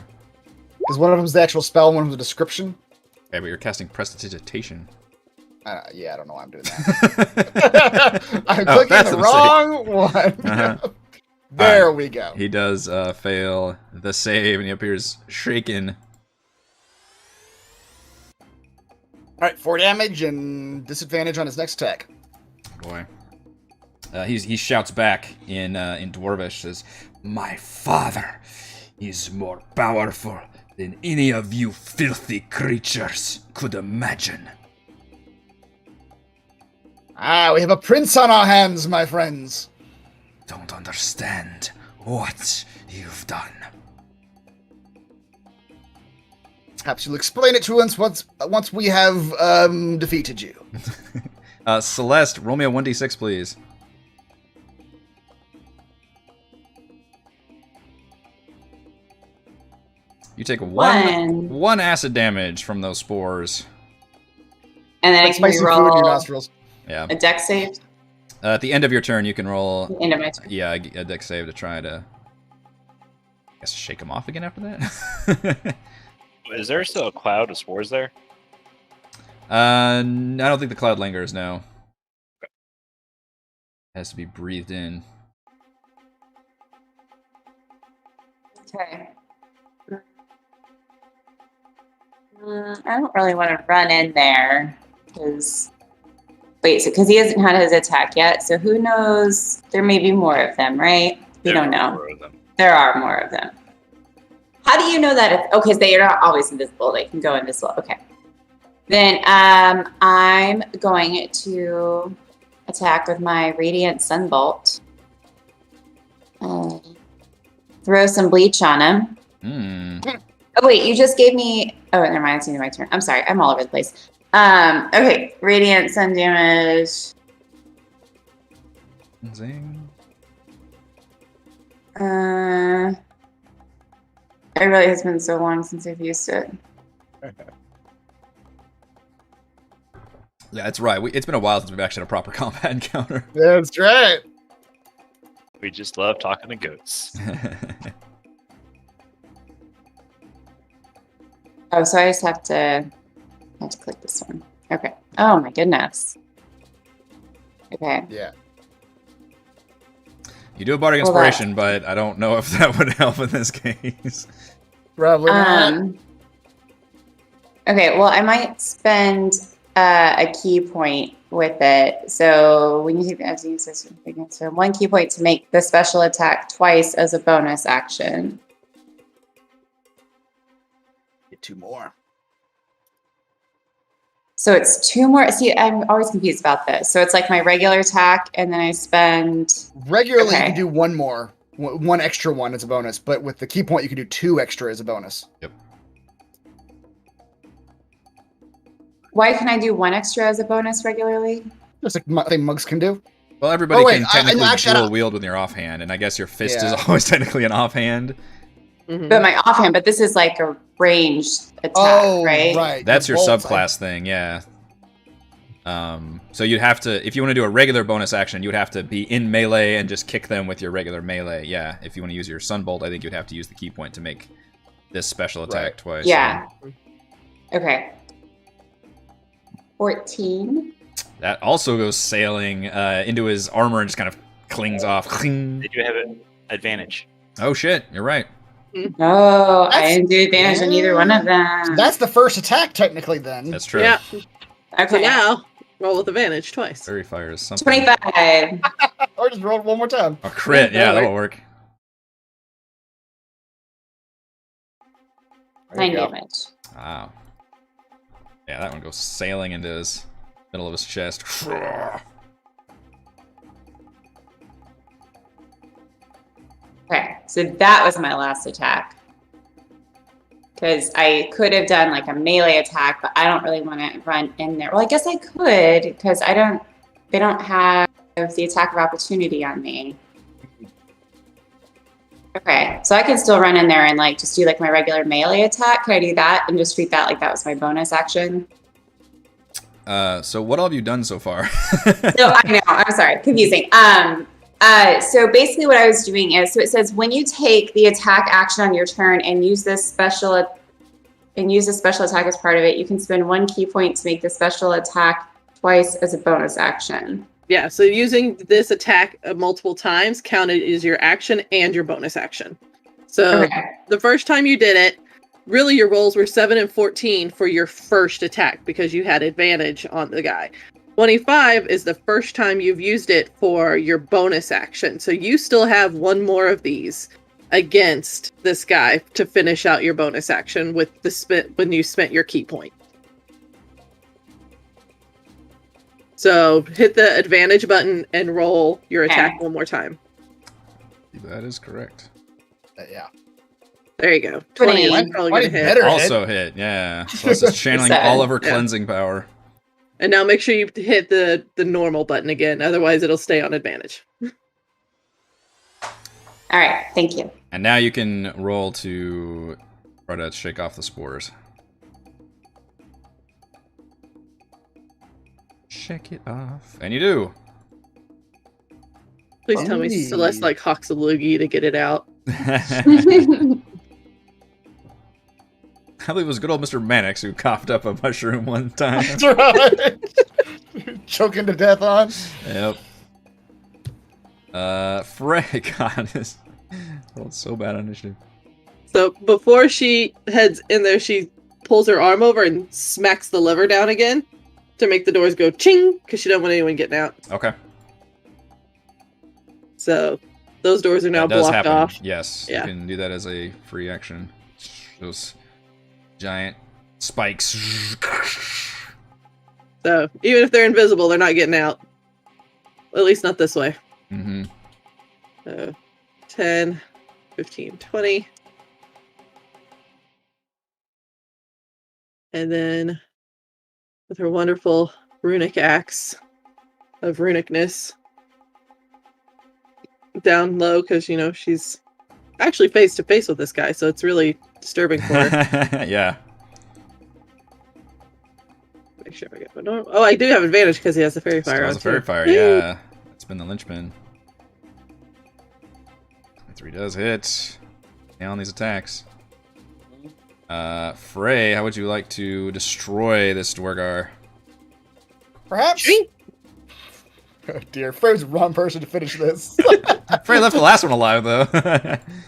Because one of them's the actual spell, one of them's the description. Okay, but you're casting prestidigitation. Yeah, I don't know why I'm doing that. I'm clicking that's the a wrong one. Uh-huh. There we go. He does fail the save, and he appears shaken. Alright, 4 damage and disadvantage on his next attack. Boy. He shouts back in Dwarvish, says, "My father is more powerful than any of you filthy creatures could imagine." We have a prince on our hands, my friends. Don't understand what you've done. Perhaps you'll explain it to us once we have defeated you. Celeste, roll me a 1d6, please. You take one acid damage from those spores. And then I Like can spicy food in your reroll nostrils. Yeah. a deck save. At the end of your turn, you can roll. End of my turn. Yeah, a dex save to try to. I guess shake them off again after that. Is there still a cloud of spores there? I don't think the cloud lingers. No. It has to be breathed in. Okay. I don't really want to run in there because because he hasn't had his attack yet. So who knows? There may be more of them, right? We don't know. There are more of them. How do you know that? Okay, they are not always invisible. They can go invisible. Okay. Then I'm going to attack with my Radiant Sunbolt. Throw some bleach on him. Oh, wait, you just gave me... Oh, never mind, it's my turn. I'm sorry, I'm all over the place. Okay, Radiant Sun damage. Zing. It really has been so long since I've used it. Yeah, that's right. It's been a while since we've actually had a proper combat encounter. That's right. We just love talking to goats. Oh, so I just have to click this one. Okay. Oh my goodness. Okay. Yeah. You do a bardic inspiration, but I don't know if that would help in this case. Probably not. Okay, well, I might spend a key point with it. So when you take the FZ system, so 1 key point to make the special attack twice as a bonus action. Get 2 more. So it's 2 more. See, I'm always confused about this. So it's like my regular attack, and then I spend... Regularly, Okay. you can do 1 more. 1 extra one as a bonus, but with the key point, you can do 2 extra as a bonus. Yep. Why can I do 1 extra as a bonus regularly? Just like I think mugs can do. Well, everybody wait, can technically actually, dual wield with your offhand, and I guess your fist is Yeah. always technically an offhand. Mhm. But my offhand, but this is like a ranged attack, Oh, right? right. That's your bolts, subclass thing, yeah. So you'd have to, if you want to do a regular bonus action, you would have to be in melee and just kick them with your regular melee. Yeah, if you want to use your Sunbolt, I think you'd have to use the key point to make this special attack Right. twice. Yeah. Okay. 14. That also goes sailing into his armor and just kind of clings off. Cling. They do have an advantage. Oh shit, you're right. Oh, I That's- didn't do advantage on either one of them. That's the first attack, technically, then. That's true. Yeah. So okay. now, roll with advantage twice. Fairy fire is something. 25. Or just roll it 1 more time. A crit, yeah, that'll work. 9 There you go. damage. Wow. Yeah, that one goes sailing into his middle of his chest. Okay, so that was my last attack. Because I could have done like a melee attack, but I don't really want to run in there. Well, I guess I could, because they don't have the attack of opportunity on me. Okay, so I can still run in there and like just do like my regular melee attack. Can I do that and just treat that like that was my bonus action? So what all have you done so far? So I know, I'm sorry, confusing. So basically what I was doing is, so it says when you take the attack action on your turn and use this special attack as part of it, you can spend 1 key point to make the special attack twice as a bonus action. Yeah, so using this attack multiple times counted as your action and your bonus action. So Okay. the first time you did it, really your rolls were 7 and 14 for your first attack because you had advantage on the guy. 25 is the first time you've used it for your bonus action. So you still have one more of these against this guy to finish out your bonus action with when you spent your key point. So hit the advantage button and roll your attack one more time. That is correct. Yeah. There you go. 20 20. is probably Might going to be hit. better. Also hit, yeah. Plus it's channeling all of her cleansing power. And now make sure you hit the normal button again. Otherwise, it'll stay on advantage. All right, thank you. And now you can roll to try to shake off the spores. Shake it off. And you do. Please tell me Celeste like hawks a loogie to get it out. I believe it was good old Mr. Mannix who coughed up a mushroom one time. That's right. Choking to death on. Yep. Frey, God, this rolled so bad on initiative. So before she heads in there, she pulls her arm over and smacks the lever down again to make the doors go ching, because she don't want anyone getting out. Okay. So those doors are now That does blocked happen. off. Yes, Yeah. you can do that as a free action. Those giant spikes. So even if they're invisible, they're not getting out. At least not this way. Mm-hmm. So 10, 15, 20. And then with her wonderful runic axe of runicness down low, because, you know, she's actually face to face with this guy, so it's really disturbing for her. Yeah. Make sure I get my normal. Oh, I do have advantage because he has the fairy fire. Still on has a fairy too. fire, Woo! yeah. It's been the linchpin. 3 does hit. Nailing these attacks. Frey, how would you like to destroy this Dwergar? Perhaps. Shink. Oh dear, Frey's the wrong person to finish this. Frey left the last one alive, though.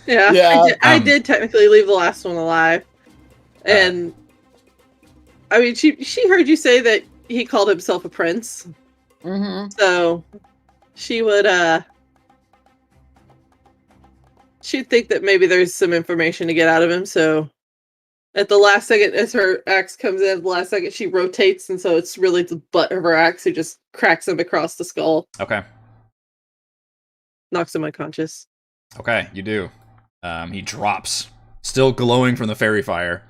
Yeah, Yeah, I did technically leave the last one alive, and I mean, she heard you say that he called himself a prince, Mm-hmm. so she would she'd think that maybe there's some information to get out of him. So at the last second, as her axe comes in, at the last second she rotates, and so it's really the butt of her axe who just cracks him across the skull, Okay. knocks him unconscious. Okay, you do. He drops, still glowing from the fairy fire,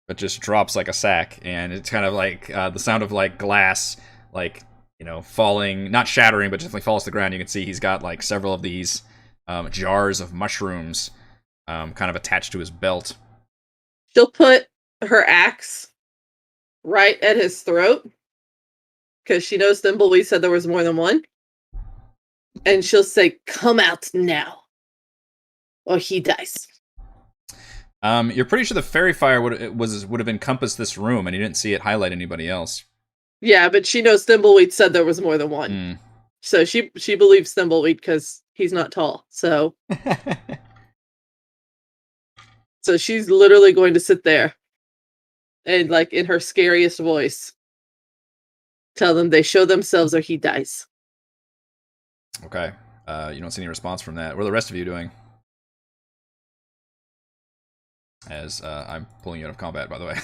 but just drops like a sack, and it's kind of like the sound of like glass, like, you know, falling, not shattering, but definitely falls to the ground. You can see he's got like several of these jars of mushrooms kind of attached to his belt. She'll put her axe right at his throat, because she knows Thimbleweed said there was more than one. And she'll say, "Come out now, or he dies." You're pretty sure the fairy fire would have encompassed this room, and you didn't see it highlight anybody else. Yeah, but she knows Thimbleweed said there was more than one. Mm. So she believes Thimbleweed because he's not tall. So she's literally going to sit there and, like, in her scariest voice, tell them they show themselves or he dies. Okay. You don't see any response from that. What are the rest of you doing? As I'm pulling you out of combat, by the way.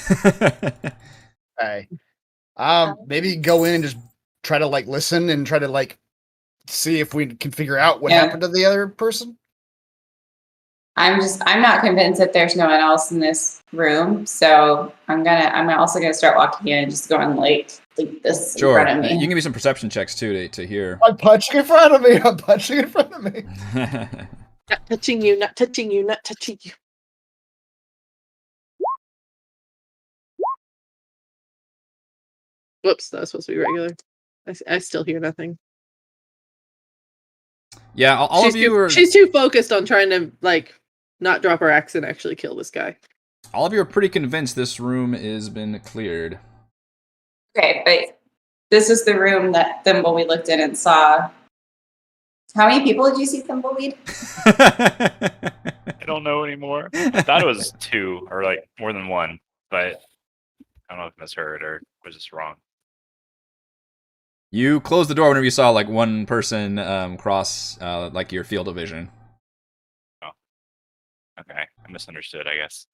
Okay. Maybe go in and just try to like listen and try to like see if we can figure out what happened to the other person. I'm not convinced that there's no one else in this room, so I'm also gonna start walking in and just going like this in Sure. front of me. You can give me some perception checks too to hear. I'm punching in front of me. I'm punching in front of me. Not touching you, not touching you, not touching you. Whoops, that was supposed to be regular. I still hear nothing. Yeah, all of you are. She's too focused on trying to like not drop her axe and actually kill this guy. All of you are pretty convinced this room has been cleared. Okay, but this is the room that Thimbleweed looked in and saw. How many people did you see, Thimbleweed? I don't know anymore. I thought it was 2 or like more than 1, but I don't know if I misheard or was just wrong. You closed the door whenever you saw like one person cross like your field of vision. Okay, I misunderstood, I guess.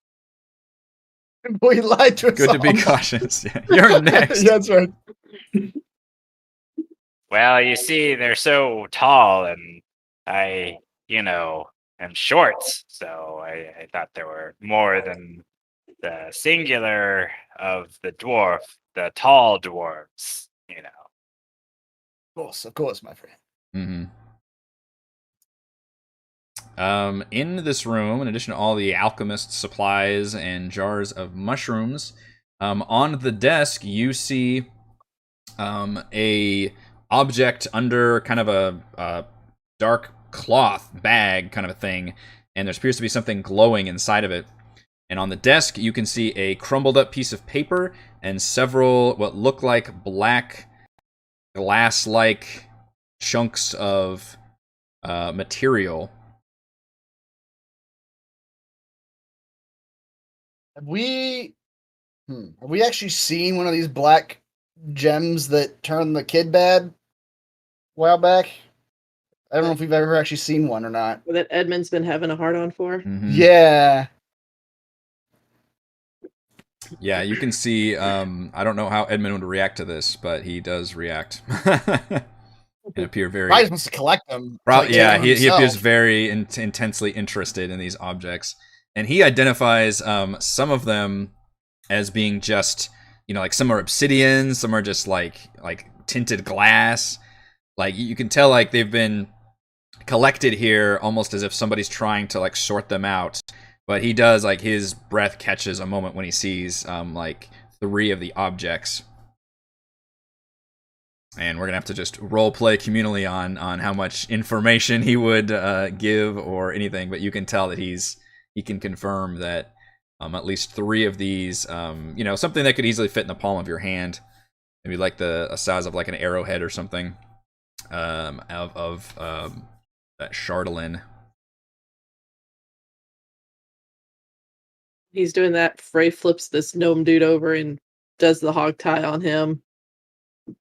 We lied to us. Good to be all. cautious. Yeah, you're next. Yeah, that's right. Well, you see, they're so tall, and I, am short, so I thought there were more than the singular of the dwarf, the tall dwarves, Of course, my friend. Mm-hmm. In this room, in addition to all the alchemist's supplies and jars of mushrooms, on the desk you see a object under kind of a dark cloth bag kind of a thing, and there appears to be something glowing inside of it. And on the desk you can see a crumbled up piece of paper and several what look like black glass-like chunks of material. Have we actually seen one of these black gems that turn the kid bad a while back? I don't know if we've ever actually seen one or not. That Edmund's been having a hard on for. Mm-hmm. Yeah. Yeah, you can see, I don't know how Edmund would react to this, but he does react. And appear very... Probably just wants to collect them. Yeah, he appears very intensely interested in these objects. And he identifies some of them as being just, like some are obsidian, some are just like tinted glass. Like you can tell like they've been collected here almost as if somebody's trying to like sort them out. But he does, like his breath catches a moment when he sees like 3 of the objects. And we're gonna have to just role play communally on how much information he would give or anything. But you can tell that he can confirm that at least 3 of these, something that could easily fit in the palm of your hand, maybe like a size of like an arrowhead or something, of that Chardolin. He's doing that. Frey flips this gnome dude over and does the hog tie on him.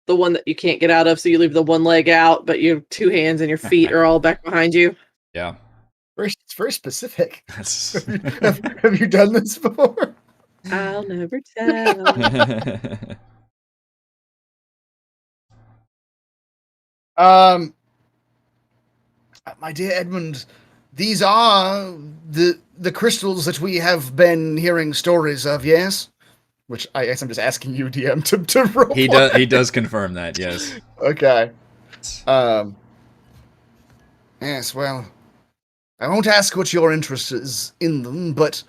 The one that you can't get out of, so you leave the one leg out, but your 2 hands and your feet are all back behind you. Yeah. It's very specific. Have you done this before? I'll never tell. My dear Edmund, these are the crystals that we have been hearing stories of, yes? Which I guess I'm just asking you, DM, to roll. He does confirm that, yes. Okay. Yes, well, I won't ask what your interest is in them, but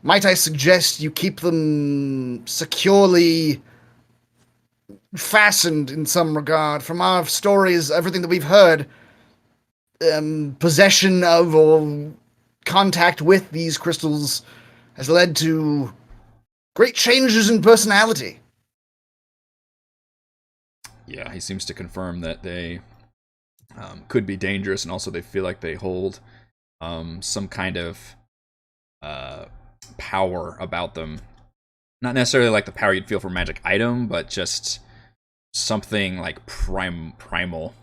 might I suggest you keep them securely fastened in some regard? From our stories, everything that we've heard, possession of or contact with these crystals has led to great changes in personality. Yeah, he seems to confirm that they could be dangerous, and also they feel like they hold some kind of power about them. Not necessarily like the power you'd feel for a magic item, but just something like primal.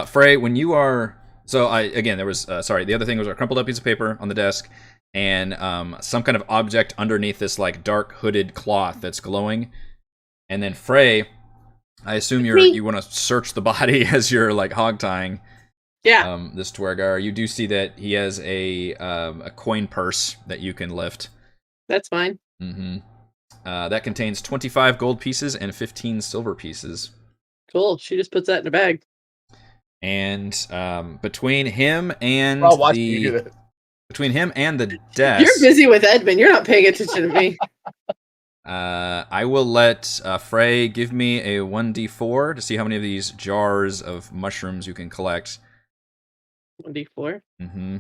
Frey, when you are So again, there was sorry. The other thing was a crumpled up piece of paper on the desk, and some kind of object underneath this like dark hooded cloth that's glowing. And then Frey, I assume you want to search the body as you're like hog tying. Yeah. This Dwergar, you do see that he has a coin purse that you can lift. That's fine. Mm-hmm. That contains 25 gold pieces and 15 silver pieces. Cool. She just puts that in a bag. And between him and I'll watch you do that. between him and the desk, You're busy with Edmund. You're not paying attention to me. I will let Frey give me a 1d4 to see how many of these jars of mushrooms you can collect. 1d4. Mm-hmm.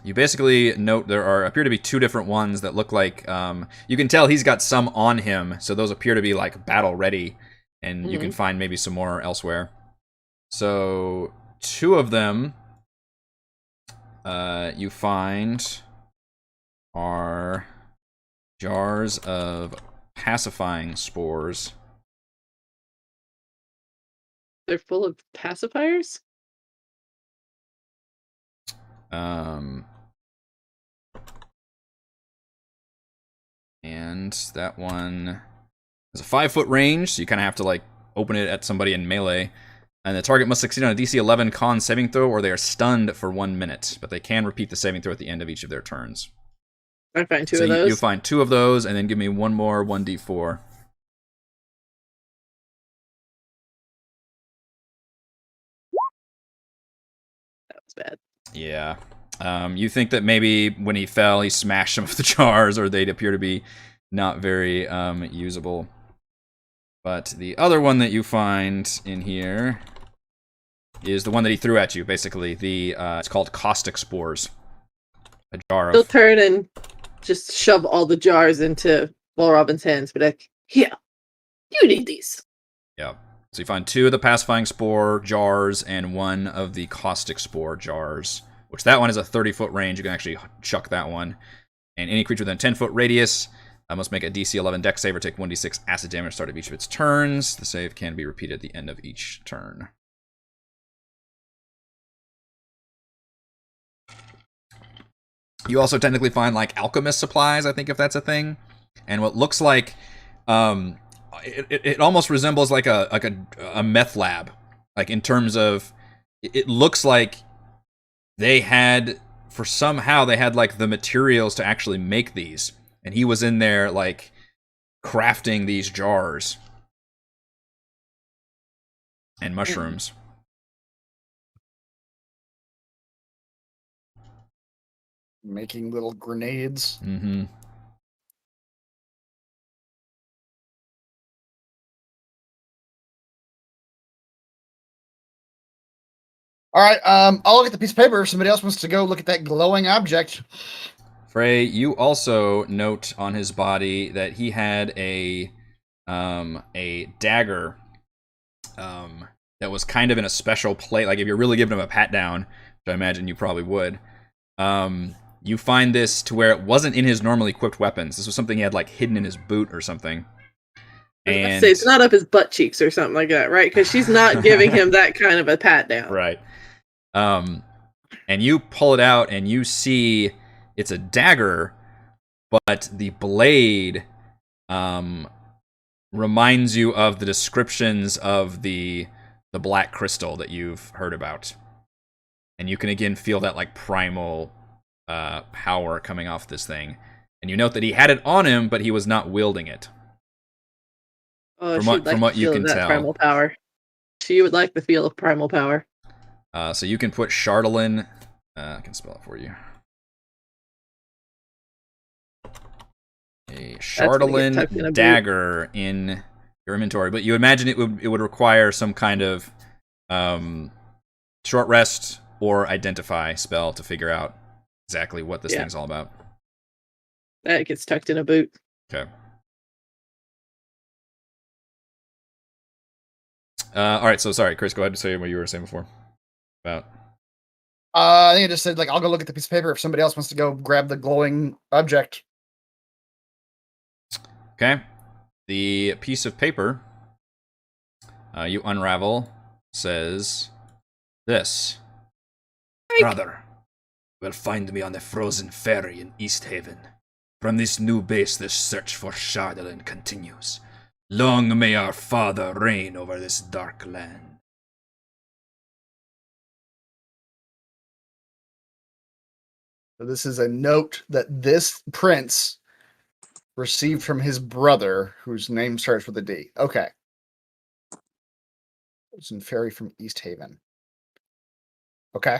You basically note there appear to be two different ones that look like you can tell he's got some on him, so those appear to be like battle ready, and you can find maybe some more elsewhere. So two of them you find are jars of pacifying spores. They're full of pacifiers? And that one has a 5-foot range, so you kind of have to like open it at somebody in melee. And the target must succeed on a DC 11 con saving throw, or they are stunned for 1 minute. But they can repeat the saving throw at the end of each of their turns. I find two of those. You find two of those, and then give me one more 1d4. That was bad. Yeah. You think that maybe when he fell, he smashed some of the jars, or they'd appear to be not very usable. But the other one that you find in here is the one that he threw at you, basically. It's called Caustic Spores. A jar He'll of... turn and just shove all the jars into Robin's hands, but like, here, you need these. Yeah. So you find two of the pacifying spore jars and one of the caustic spore jars, which that one is a 30-foot range. You can actually chuck that one. And any creature within a 10-foot radius must make a DC 11 dex save or take 1d6 acid damage at the start of each of its turns. The save can be repeated at the end of each turn. You also technically find like alchemist supplies, I think, if that's a thing, and what looks like it almost resembles like a meth lab, like in terms of it looks like they had like the materials to actually make these, and he was in there like crafting these jars and mushrooms. Making little grenades. Mm-hmm. All right, I'll look at the piece of paper if somebody else wants to go look at that glowing object. Frey, you also note on his body that he had a dagger that was kind of in a special place. Like if you're really giving him a pat down, which I imagine you probably would, you find this to where it wasn't in his normally equipped weapons. This was something he had like hidden in his boot or something. And Say it's not up his butt cheeks or something like that, right? Because she's not giving him that kind of a pat down. Right. And you pull it out and you see it's a dagger, but the blade reminds you of the descriptions of the black crystal that you've heard about. And you can again feel that like primal power coming off this thing. And you note that he had it on him, but he was not wielding it. Oh, from what you can tell. Primal power. She would like the feel of primal power. So you can put Chardolin. I can spell it for you. A Chardolin dagger in your inventory, but you imagine it would require some kind of short rest or identify spell to figure out exactly what this thing's all about. That gets tucked in a boot. Okay. All right, so sorry, Chris, go ahead and say what you were saying before. About. I think I just said, like, I'll go look at the piece of paper if somebody else wants to go grab the glowing object. Okay. The piece of paper you unravel says this. Brother, will find me on the frozen ferry in East Haven. From this new base, the search for Shardalin continues. Long may our father reign over this dark land. So this is a note that this prince received from his brother, whose name starts with a D. Okay. It's in ferry from East Haven. Okay.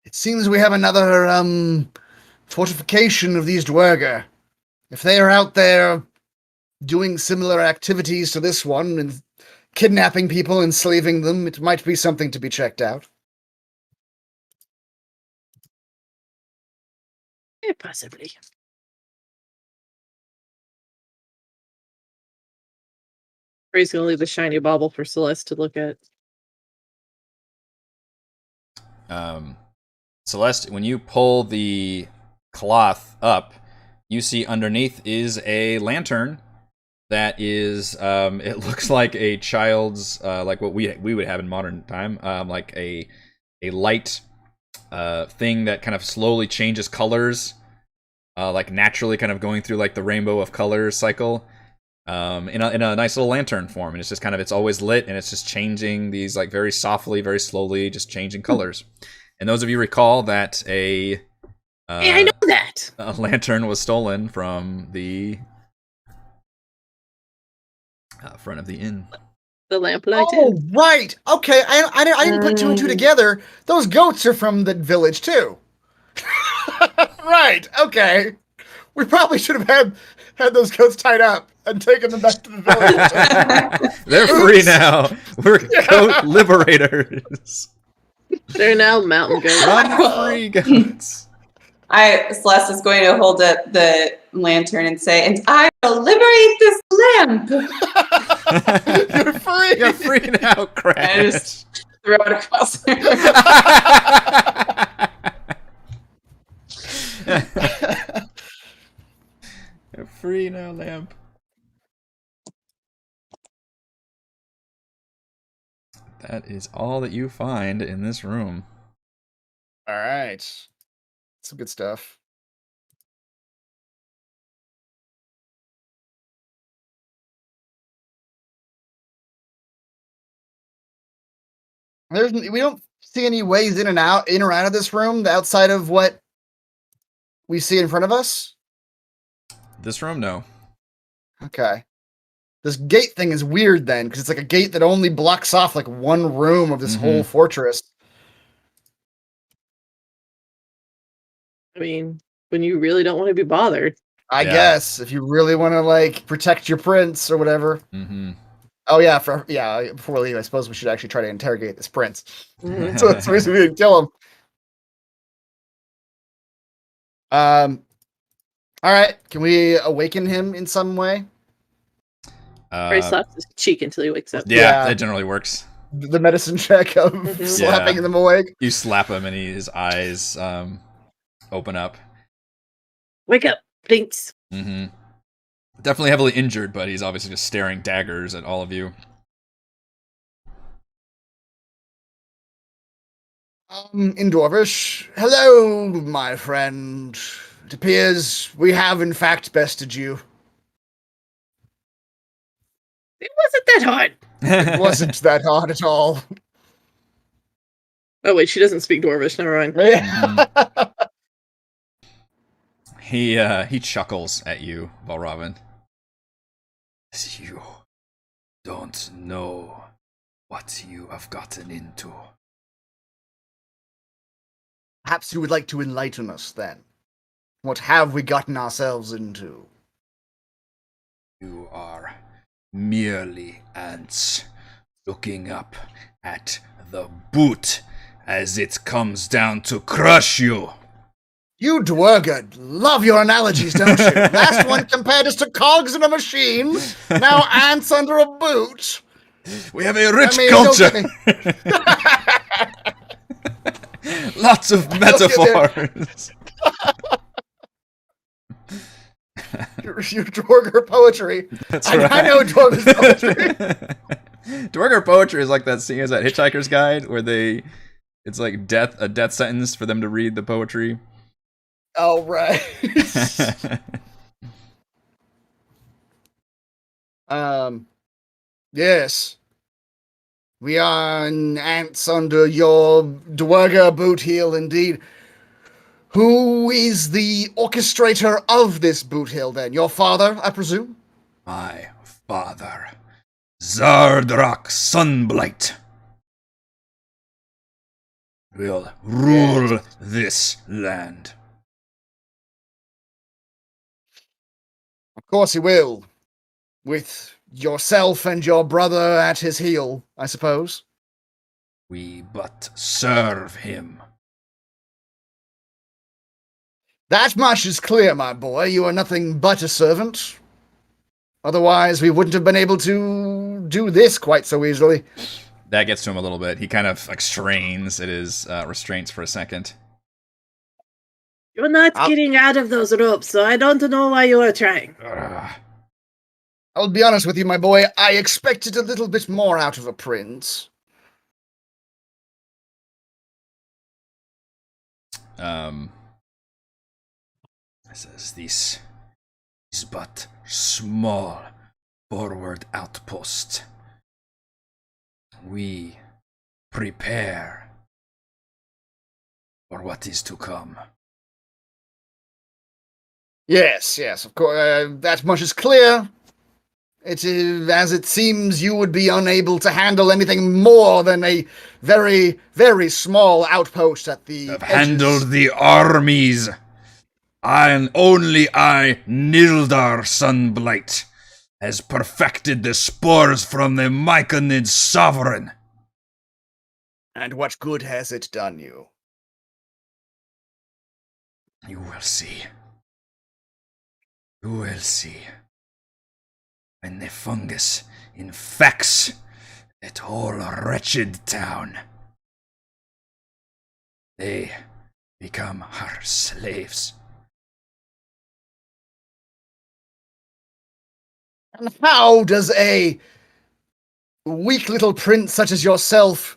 It seems we have another fortification of these Dwergar. If they are out there doing similar activities to this one and kidnapping people, enslaving them, it might be something to be checked out. Yeah, possibly. Ray's gonna leave the shiny bauble for Celeste to look at. Celeste, when you pull the cloth up, you see underneath is a lantern that is, it looks like a child's, like what we would have in modern time, like a light thing that kind of slowly changes colors, like naturally kind of going through like the rainbow of colors cycle, in a nice little lantern form, and it's just kind of, it's always lit, and it's just changing these like very softly, very slowly, just changing colors. And those of you recall that Hey, I know that! a lantern was stolen from the front of the inn. The lamplight. Oh, right. Okay, I didn't put two and two together. Those goats are from the village, too. Right, okay. We probably should have had those goats tied up and taken them back to the village. They're free now. We're goat liberators. They're now mountain goats. Run free, goats. Celeste is going to hold up the lantern and say, "And I will liberate this lamp." You're free. You're free now, Crash. I just throw it across the room. You're free now, lamp. That is all that you find in this room. All right. Some good stuff. We don't see any ways in or out of this room outside of what we see in front of us. This room, no. Okay. This gate thing is weird then, because it's like a gate that only blocks off like one room of this whole fortress. I mean, when you really don't want to be bothered. I guess if you really want to like protect your prince or whatever. Mm-hmm. Oh yeah, before we leave, I suppose we should actually try to interrogate this prince. Mhm. So that's the reason we didn't kill him. All right, can we awaken him in some way? Ray slaps his cheek until he wakes up. Yeah, that generally works. The medicine check of slapping them awake. You slap him and his eyes open up. Wake up, please. Mm-hmm. Definitely heavily injured, but he's obviously just staring daggers at all of you. In Dwarvish, hello, my friend. It appears we have in fact bested you. It wasn't that hard. It wasn't that hard at all. Oh wait, she doesn't speak Dwarvish. Never mind. He chuckles at you, Valravn. You don't know what you have gotten into. Perhaps you would like to enlighten us then. What have we gotten ourselves into? You are merely ants looking up at the boot as it comes down to crush you. You Dwergar love your analogies, don't you? Last one compared us to cogs in a machine. Now ants under a boot. We have a rich culture. Lots of metaphors. Your Dwergar poetry. That's I right. know Dwergar poetry. Dwergar poetry is like that scene as that Hitchhiker's Guide where it's like a death sentence for them to read the poetry. Oh, right. Yes. We are ants under your Dwergar boot heel, indeed. Who is the orchestrator of this boot hill, then? Your father, I presume? My father, Zardrak Sunblight, will rule this land. Of course he will. With yourself and your brother at his heel, I suppose. We but serve him. That much is clear, my boy. You are nothing but a servant. Otherwise, we wouldn't have been able to do this quite so easily. That gets to him a little bit. He kind of like strains at his restraints for a second. You're not getting out of those ropes, so I don't know why you are trying. I'll be honest with you, my boy. I expected a little bit more out of a prince. Says this is but small forward outpost. We prepare for what is to come. Yes, of course. That much is clear. It is, as it seems, you would be unable to handle anything more than a very, very small outpost at the Have edges. handled the armies. And only I, Nildar Sunblight, has perfected the spores from the Myconid sovereign. And what good has it done you? You will see. You will see. When the fungus infects that whole wretched town, they become our slaves. And how does a weak little prince such as yourself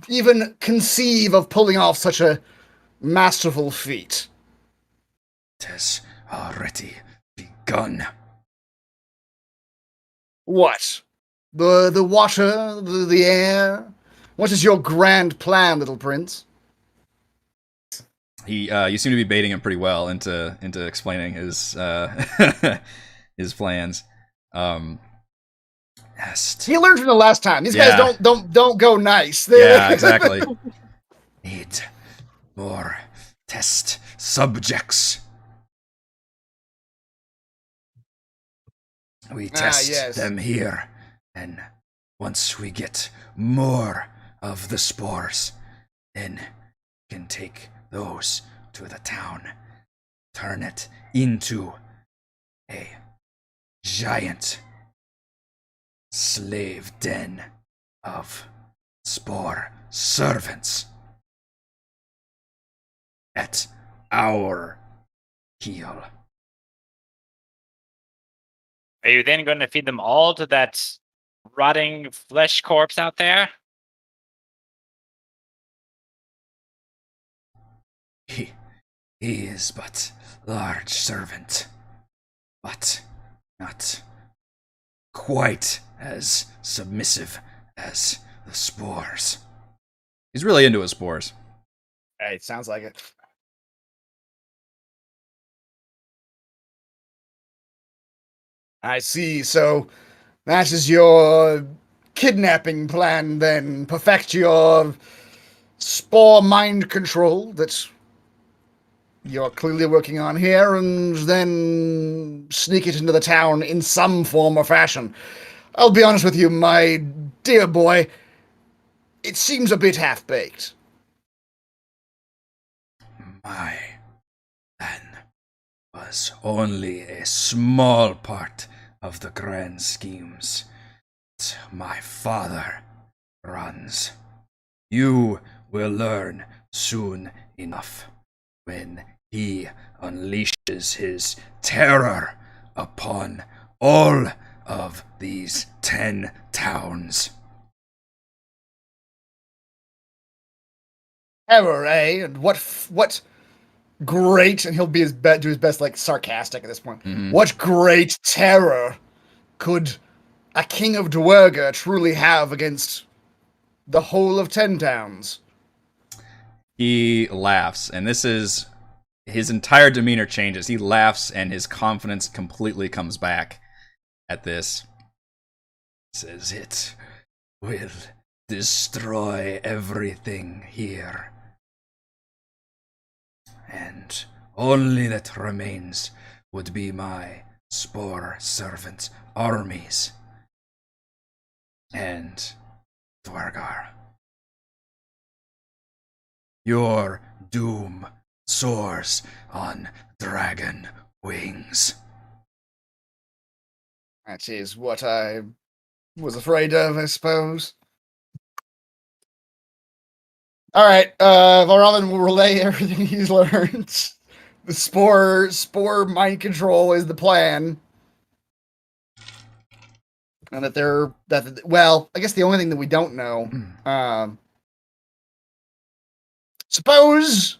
even conceive of pulling off such a masterful feat? It has already begun. What? The water? The air? What is your grand plan, little prince? You seem to be baiting him pretty well into explaining his his plans. He learned from the last time. These guys don't go nice. Yeah, exactly. Need more test subjects. We test them here, and once we get more of the spores, then we can take those to the town, turn it into a giant slave den of spore servants at our heel. Are you then going to feed them all to that rotting flesh corpse out there? He is but large servant, but not quite as submissive as the spores. He's really into his spores. Hey, it sounds like it. I see. So that is your kidnapping plan, then. Perfect your spore mind control that you're clearly working on here, and then sneak it into the town in some form or fashion. I'll be honest with you, my dear boy, it seems a bit half-baked. My plan was only a small part of the grand schemes that my father runs. You will learn soon enough when he unleashes his terror upon all of these 10 towns. Terror, eh? And what great, and he'll be do his best, like, sarcastic at this point. Mhm. What great terror could a king of Dwergar truly have against the whole of 10 towns? He laughs, and this is his entire demeanor changes. He laughs, and his confidence completely comes back at this. Says it will destroy everything here, and only that remains would be my spore servant armies and Dwergar. Your doom soars on dragon wings. That is what I was afraid of, I suppose. Alright, Valravn will relay everything he's learned. The spore mind control is the plan. And well, I guess the only thing that we don't know, suppose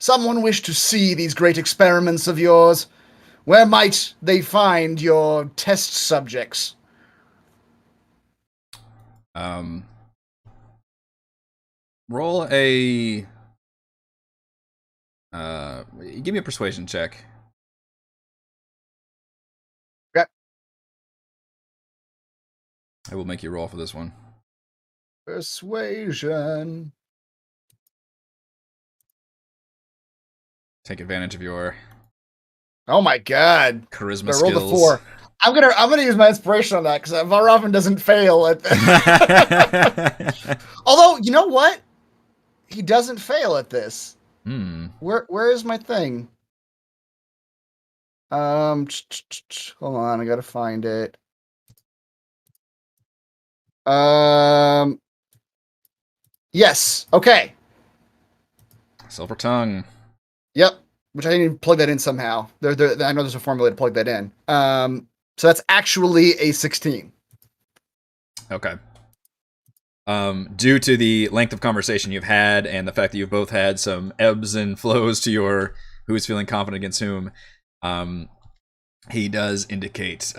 someone wished to see these great experiments of yours. Where might they find your test subjects? Roll a give me a persuasion check. Okay. I will make you roll for this one. Persuasion. Take advantage of your Oh my god. charisma I rolled a skills. 4. I'm gonna use my inspiration on that because Valravn doesn't fail at that. Although, you know what? He doesn't fail at this. Where is my thing? Hold on, I gotta find it. Yes. Okay. Silver tongue. Yep. Which I didn't even plug that in somehow. I know there's a formula to plug that in. So that's actually a 16. Okay. Due to the length of conversation you've had and the fact that you've both had some ebbs and flows to your who's feeling confident against whom, he does indicate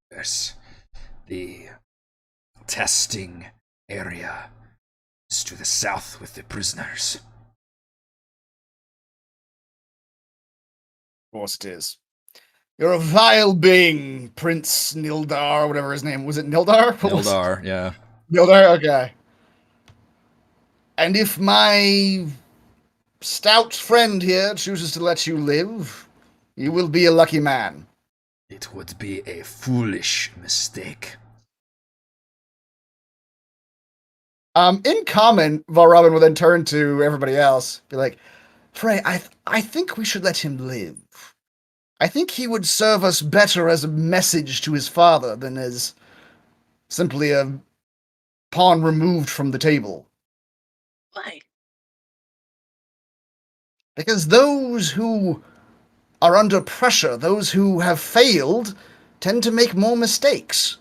there's the testing area is to the south with the prisoners. Of course it is. You're a vile being, Prince Nildar, whatever his name was. It Nildar? Nildar, yeah. Nildar, okay. And if my stout friend here chooses to let you live, you will be a lucky man. It would be a foolish mistake. In common, Valravn will then turn to everybody else, be like, Frey, I think we should let him live. I think he would serve us better as a message to his father than as simply a pawn removed from the table. Why? Because those who are under pressure, those who have failed, tend to make more mistakes.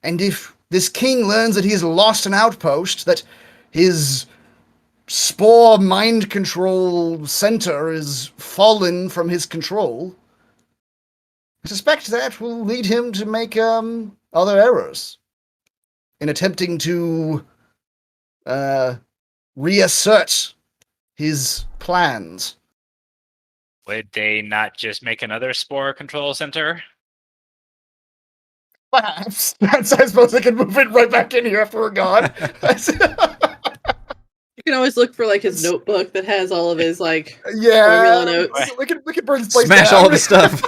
And if this king learns that he's lost an outpost, that his spore mind control center is fallen from his control, I suspect that will lead him to make other errors in attempting to reassert his plans. Would they not just make another spore control center? Perhaps. I suppose they can move it right back in here after we're gone. You can always look for like his notebook that has all of his like Yeah, formula notes. we could burn this place Smash down. all the stuff.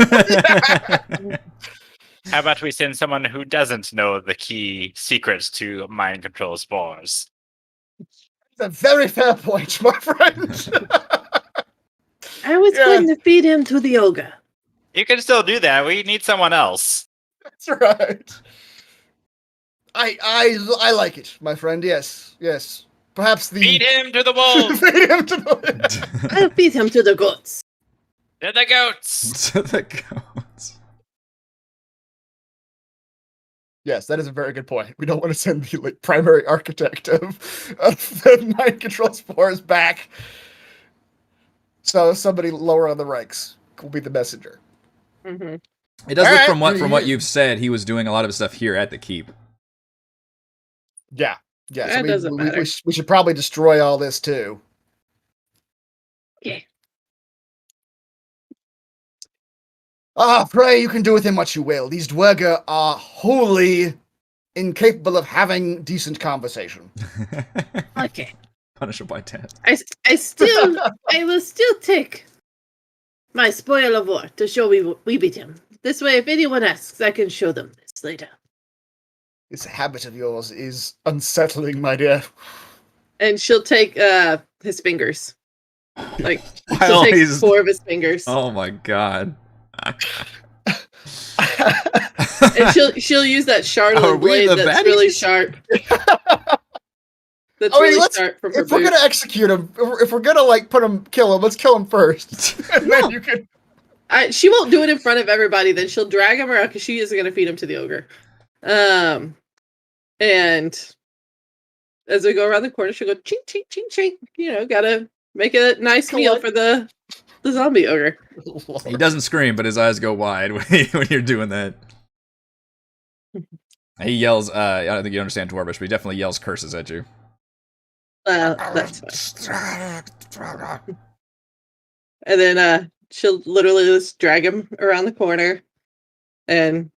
How about we send someone who doesn't know the key secrets to mind control spores? That's a very fair point, my friend. I was Yeah. going to feed him to the ogre. You can still do that. We need someone else. That's right. I like it, my friend. Yes. Perhaps the Feed him to the wolves. Feed him to the I'll feed him to the goats. To the goats. To the goats. Yes, that is a very good point. We don't want to send the like primary architect of the mind control spores back. So somebody lower on the ranks will be the messenger. Mm-hmm. It does look Alright, from what you've said, he was doing a lot of stuff here at the keep. Yeah. Yeah. So That doesn't matter. we should probably destroy all this too. Yeah. Pray you can do with him what you will. These Dwergar are wholly incapable of having decent conversation. Okay. Punishable by death. I will still take my spoil of war to show we beat him. This way, if anyone asks, I can show them this later. This habit of yours is unsettling, my dear. And she'll take his fingers. Like While she'll take he's- 4 of his fingers. Oh my god. And she'll use that shard Are of we blade the that's baddies? really sharp. That's I mean, really let's- sharp from her If we're boot. gonna execute him, if we're gonna like kill him, let's kill him first. And No. then you can. She won't do it in front of everybody. Then she'll drag him around because she is going to feed him to the ogre. And as we go around the corner, she'll go ching ching ching ching. You know, gotta make a nice meal for the zombie ogre. He doesn't scream, but his eyes go wide when you're doing that. He yells, I don't think you understand Dwarvish, but he definitely yells curses at you. That's fine. And then she'll literally just drag him around the corner and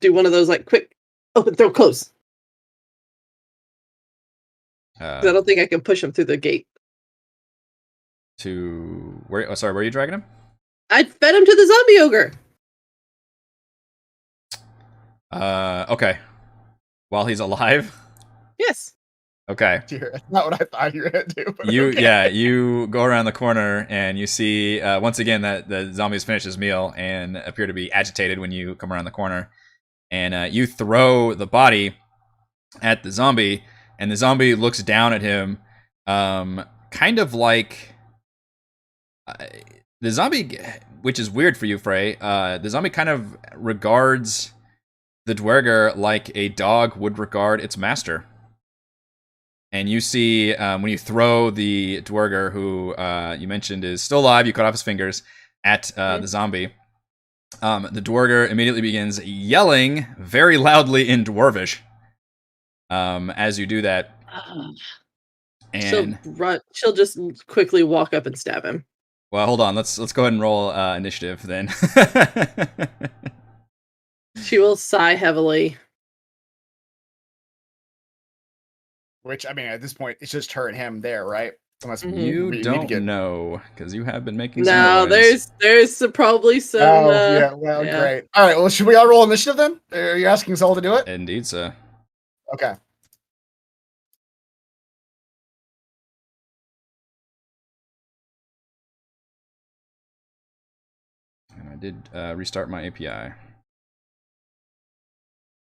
do one of those like quick open, throw, close. 'Cause I don't think I can push him through the gate. To where? Oh, sorry, where are you dragging him? I fed him to the zombie ogre. Okay. While he's alive. Yes. Okay. Dear, that's not what I thought you were gonna do. but You okay. yeah, you go around the corner and you see once again that the zombies finish his meal and appear to be agitated when you come around the corner, and you throw the body at the zombie, and the zombie looks down at him, kind of like the zombie, which is weird for you, Frey. The zombie kind of regards the Dwergar like a dog would regard its master. And you see, when you throw the Dwergar, who you mentioned is still alive, you cut off his fingers, at the zombie, the Dwergar immediately begins yelling very loudly in Dwarvish as you do that. And She'll just quickly walk up and stab him. well, hold on. Let's go ahead and roll initiative then. She will sigh heavily. Which, I mean, at this point, it's just her and him there, right? Unless Mhm. You we need don't to get... know because you have been making some No, noise. there's probably some. Oh, yeah, well, yeah. great. All right, well, should we all roll initiative then? Are you asking us all to do it? Indeed, sir. Okay. And I did restart my API.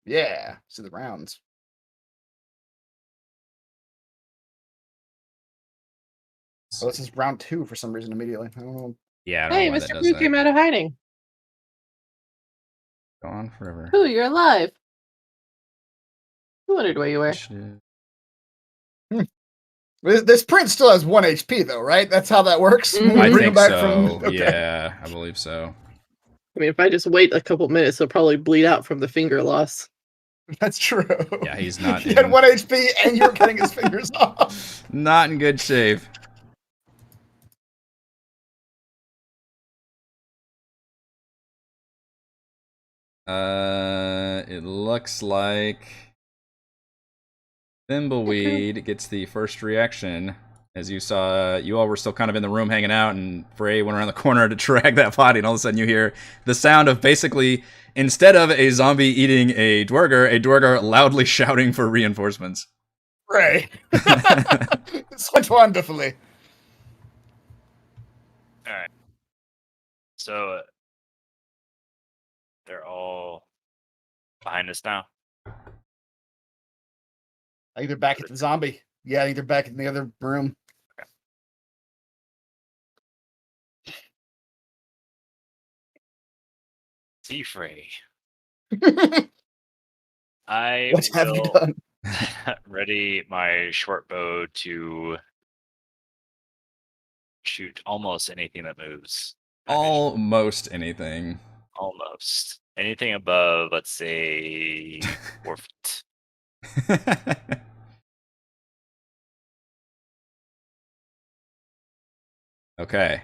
Yeah, so the rounds. Oh, this is round 2 for some reason immediately. I don't know. Yeah, I don't Hey, know why Mr. that does Blue that. came out of hiding. Go on forever. Ooh, you're alive. I wondered where you were. Initiative. This prince still has 1 HP, though, right? That's how that works? Mhm. We I bring him think back so. from... Okay. Yeah, I believe so. I mean, if I just wait a couple minutes, he'll probably bleed out from the finger loss. That's true. Yeah, he's not He had in- 1 HP and you were cutting his fingers off. Not in good shape. It looks like Thimbleweed gets the first reaction. As you saw, you all were still kind of in the room hanging out, and Frey went around the corner to drag that body, and all of a sudden you hear the sound of basically, instead of a zombie eating a Dwergar loudly shouting for reinforcements. Right. This went wonderfully. All right. So they're all behind us now. I think they're back at the zombie. Yeah, I think they're back in the other room. See, Frey. I What have you will done? ready my short bow to shoot almost anything that moves. Almost anything. Almost anything above, let's say, 4 feet. Okay.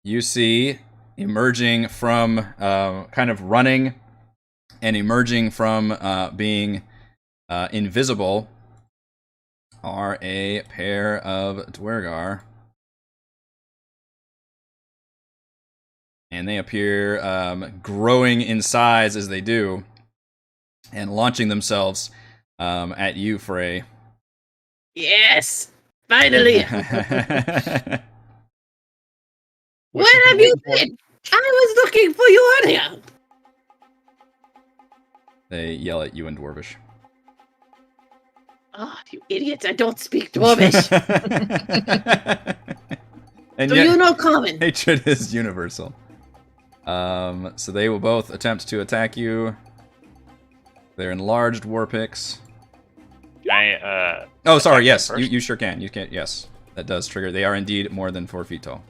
You see emerging from kind of running and emerging from being invisible are a pair of Dwergar. And they appear growing in size as they do and launching themselves at you, Frey. Yes! Finally! What's Where she have you waiting for? been? I was looking for you earlier! They yell at you in Dwarvish. Oh, you idiot, I don't speak Dwarvish! And Do yet, you know Common? hatred is universal. So they will both attempt to attack you. They're enlarged war picks. Can I, Oh, sorry, attack yes, them you, first? you sure can. You can, yes. That does trigger. They are indeed more than 4 feet tall.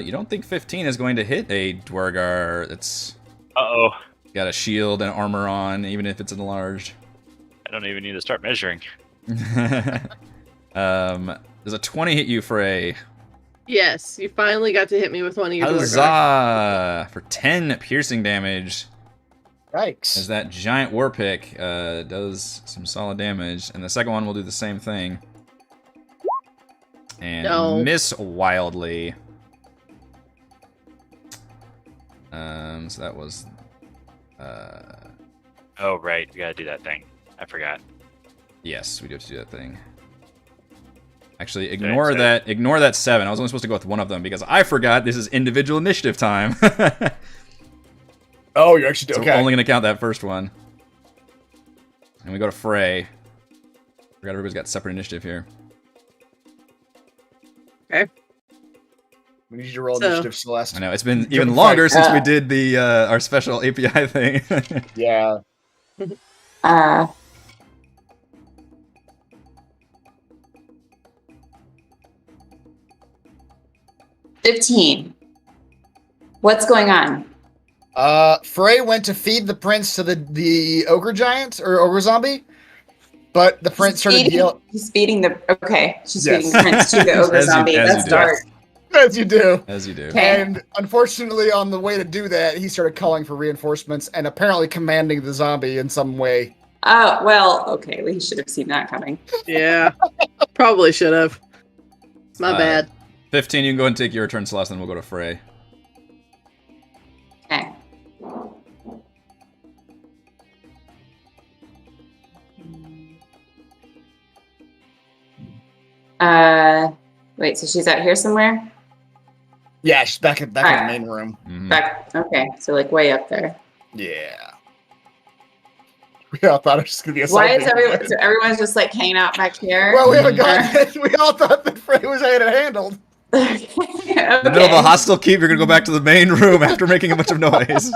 You don't think 15 is going to hit a Dwergar that's Uh-oh. got a shield and armor on, even if it's enlarged. I don't even need to start measuring. Does a 20 hit you, Frey? Yes, you finally got to hit me with one of your Dwergar. Huzzah! For 10 piercing damage. Yikes. As that giant war pick does some solid damage. And the second one will do the same thing. And No. miss wildly. So that was... Oh, right. We gotta do that thing. I forgot. yes, we do have to do that thing. Actually, ignore so- that 7. I was only supposed to go with one of them because I forgot this is individual initiative time. Oh, you actually do. So Okay. we're only gonna count that first one. And we go to Frey. Forgot everybody's got separate initiative here. Okay. We need you to roll So- initiative, Celeste. I know it's been Good even fight. longer since we did the our special API thing. Yeah. Uh, $15. What's going on? Frey went to feed the prince to the ogre giant or ogre zombie, but the prince started yelling. She's feeding the. Okay, she's Yes. feeding the prince to the ogre As you- zombie. as you That's do. dark. As you do. As you do. Okay. And unfortunately, on the way to do that, he started calling for reinforcements and apparently commanding the zombie in some way. Oh, well, okay. We should have seen that coming. Yeah. Probably should have. My bad. 15, you can go and take your turn, Celeste, and we'll go to Frey. Okay. Wait, so she's out here somewhere? Yeah, she's back in the Alright. main room. Mhm. Back. Okay, so like way up there. Yeah. We all thought it was just gonna be a Why is zombie. everyone? So everyone's just like hanging out back here. Well, we haven't got. We all thought that Frey was had it handled. Okay. In the middle of a hostile keep, you're gonna go back to the main room after making a bunch of noise.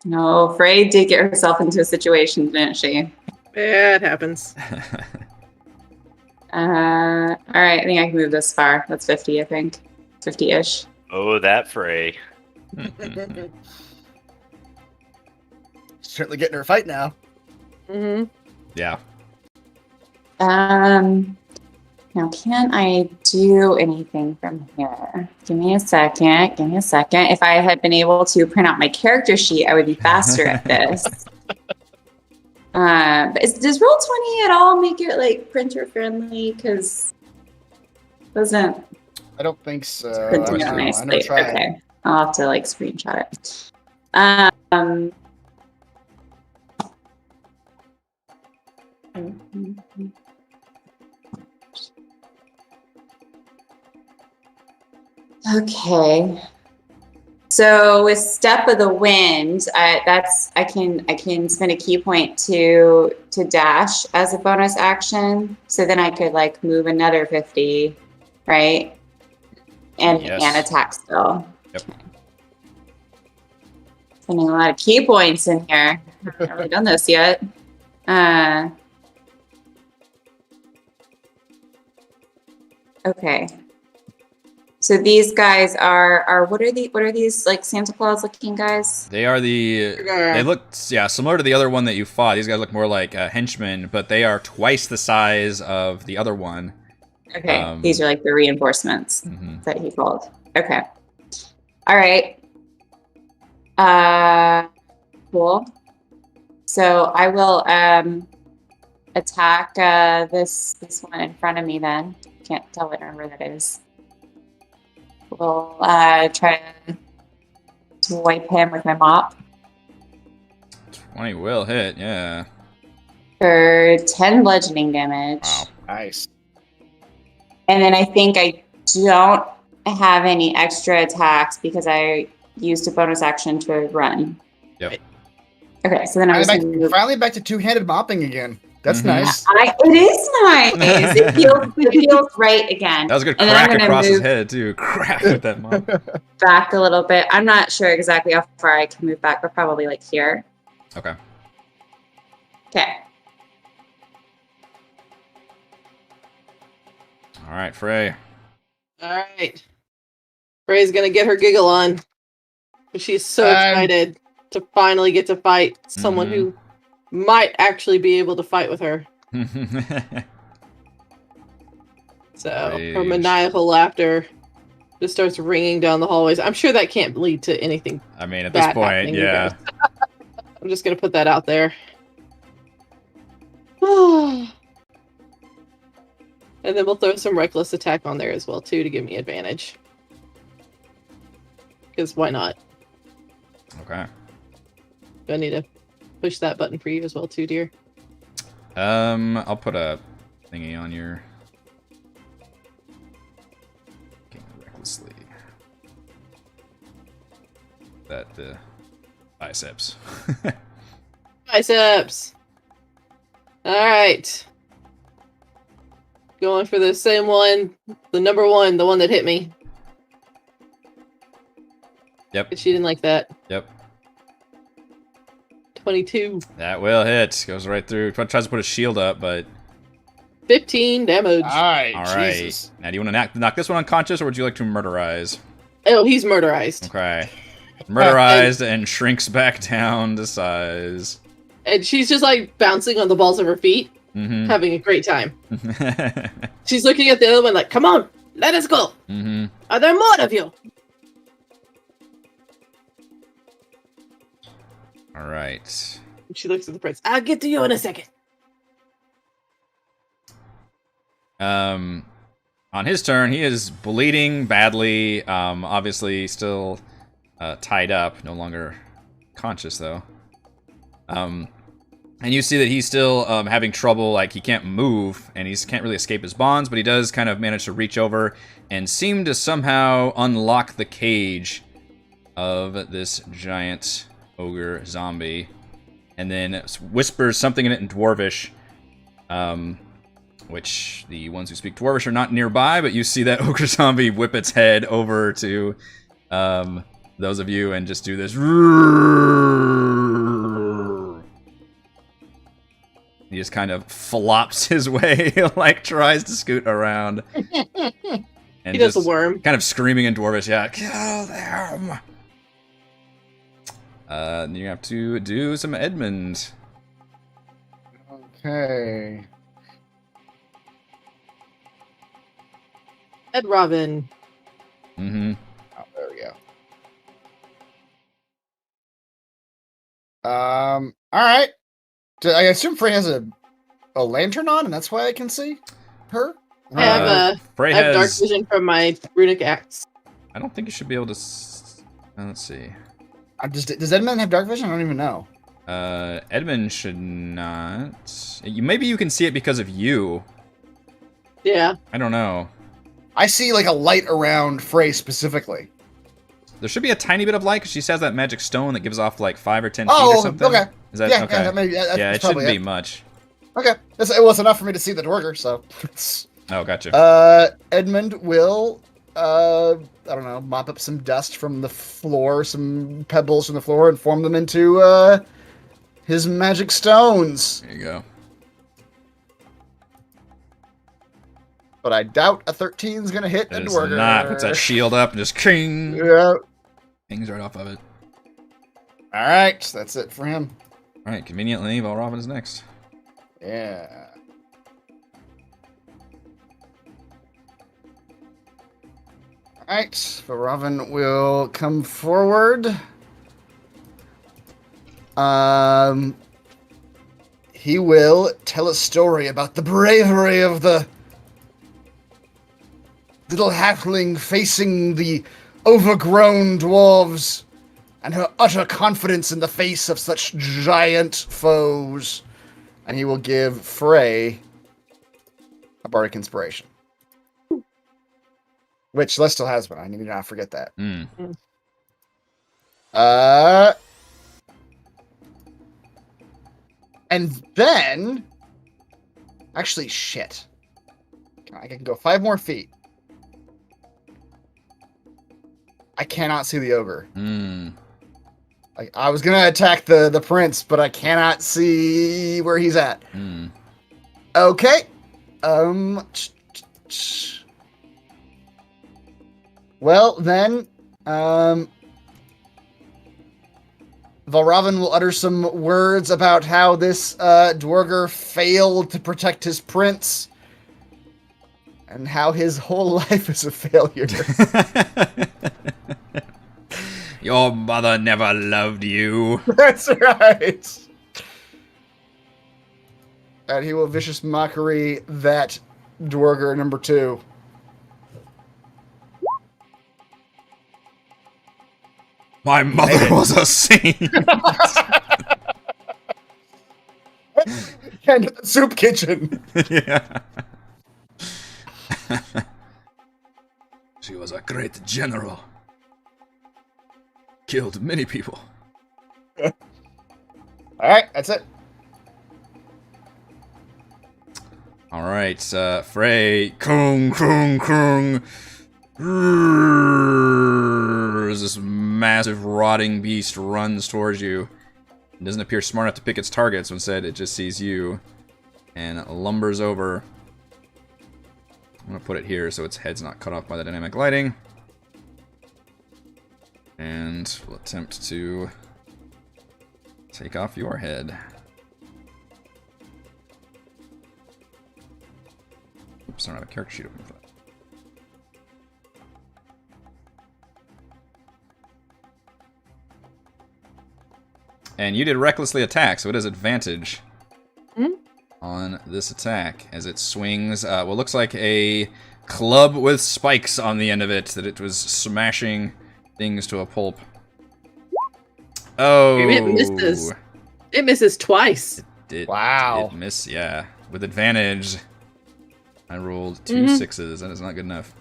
No, Frey did get herself into a situation, didn't she? Yeah, it happens. All right, I think I can move this far. That's 50, I think. 50-ish. Oh, that fray. Certainly getting her a fight now. Mm-hmm. Yeah. Now can I do anything from here? Give me a second. Give me a second. If I had been able to print out my character sheet, I would be faster at this. But does Roll20 at all make it like printer friendly? Because doesn't I don't think so. printing I out never nicely. tried. Okay, I'll have to like screenshot it. Okay. So with Step of the Wind, I can spend a key point to dash as a bonus action. So then I could like move another 50, right? And Yes. attack still. Yep. Spending a lot of key points in here. I haven't really done this yet. Okay. So these guys are what are these like Santa Claus looking guys? They are they look similar to the other one that you fought. These guys look more like henchmen, but they are twice the size of the other one. Okay, these are like the reinforcements Mm-hmm. that he called. Okay. All right. Cool. So I will attack this one in front of me then. Can't tell what number that is. We'll try to wipe him with my mop 20 will hit, yeah. for 10 bludgeoning damage. Wow. Nice. And then I think I don't have any extra attacks because I used a bonus action to run. Yep. Okay, so then I'm just gonna move. Finally back to two-handed mopping again. That's Mhm. nice. It is nice. It feels right again. That was a good And then I'm crack gonna across his move head, too. Crack with that mop. back a little bit. I'm not sure exactly how far I can move back, but probably like here. Okay. Okay. All right, Frey. All right. Frey's gonna get her giggle on. She's so excited to finally get to fight someone who might actually be able to fight with her. So her maniacal laughter just starts ringing down the hallways. I'm sure that can't lead to anything. I mean, at this bad point, happening, yeah. I'm just gonna put that out there. And then we'll throw some reckless attack on there as well too to give me advantage. Because why not? Okay. Do I need to push that button for you as well too, dear? I'll put a thingy on your... recklessly. The biceps. Biceps! Alright. Going for the same one. The number one, the one that hit me. Yep. She didn't like that. Yep. 22. That will hit. Goes right through. Tries to put a shield up, but... 15 damage. Alright, Alright. Jesus. Now, do you want to knock this one unconscious, or would you like to murderize? Oh, he's murderized. Okay. Murderized and shrinks back down to size. And she's just like bouncing on the balls of her feet, Mm-hmm. having a great time. She's looking at the other one like, come on, let us go. Mm-hmm. Are there more of you? Alright. She looks at the prince. I'll get to you in a second. On his turn, he is bleeding badly. Obviously still tied up, no longer conscious though. And you see that he's still having trouble, like he can't move, and he can't really escape his bonds, but he does kind of manage to reach over and seem to somehow unlock the cage of this giant ogre zombie, and then whispers something in it in Dwarvish, which the ones who speak Dwarvish are not nearby, but you see that ogre zombie whip its head over to those of you and just do this. He just kind of flops his way, like tries to scoot around. And He does just a worm. kind of screaming in Dwarvish, yeah, kill them! And you have to do some Edmund. Okay. Ed Robin. Mm-hmm. Oh, there we go. Alright. I assume Frey has a lantern on, and that's why I can see her? I have Frey I have dark has... vision from my runic axe. I don't think you should be able to... let's see. Does Edmund have dark vision? I don't even know. Edmund should not... Maybe you can see it because of you. Yeah. I don't know. I see like a light around Frey specifically. There should be a tiny bit of light because she has that magic stone that gives off like 5 or 10 feet or something. Okay. Is that Yeah, okay? yeah, maybe, Yeah, it shouldn't be much. Okay, it was enough for me to see the Dwergar, so. Oh, gotcha. Edmund will, I don't know, mop up some dust from the floor, some pebbles from the floor, and form them into, his magic stones. There you go. But I doubt a 13's gonna hit a It is Dwergar. not. Puts that shield up and just king. Yeah. Pings right off of it. Alright, that's it for him. Alright, conveniently, Valravn is next. Yeah. Alright, Valravn will come forward. He will tell a story about the bravery of the little halfling facing the overgrown dwarves and her utter confidence in the face of such giant foes. And he will give Frey a bardic inspiration. Which Les still has one. I need to not forget that. Mm. And then... Actually, shit. I can go 5 more feet. I cannot see the ogre. Mm. I was gonna attack the prince, but I cannot see where he's at. Mm. Okay. Well, then, Valravn will utter some words about how this Dwergar failed to protect his prince, and how his whole life is a failure. Your mother never loved you. That's right. And he will vicious mockery that Dwergar number 2. My mother was a saint. And soup kitchen. Yeah. She was a great general. Killed many people. Alright, that's it. Alright, Frey. Kung, kung, kung. As this massive rotting beast runs towards you. It doesn't appear smart enough to pick its target, so instead it just sees you and lumbers over. I'm gonna put it here so its head's not cut off by the dynamic lighting. And we'll attempt to take off your head. Oops, I don't have a character sheet open for that. And you did recklessly attack, so it has advantage on this attack as it swings what looks like a club with spikes on the end of it that it was smashing things to a pulp. Oh, It misses. It misses twice. Wow. It missed, yeah. With advantage, I rolled 2 6s. That is not good enough.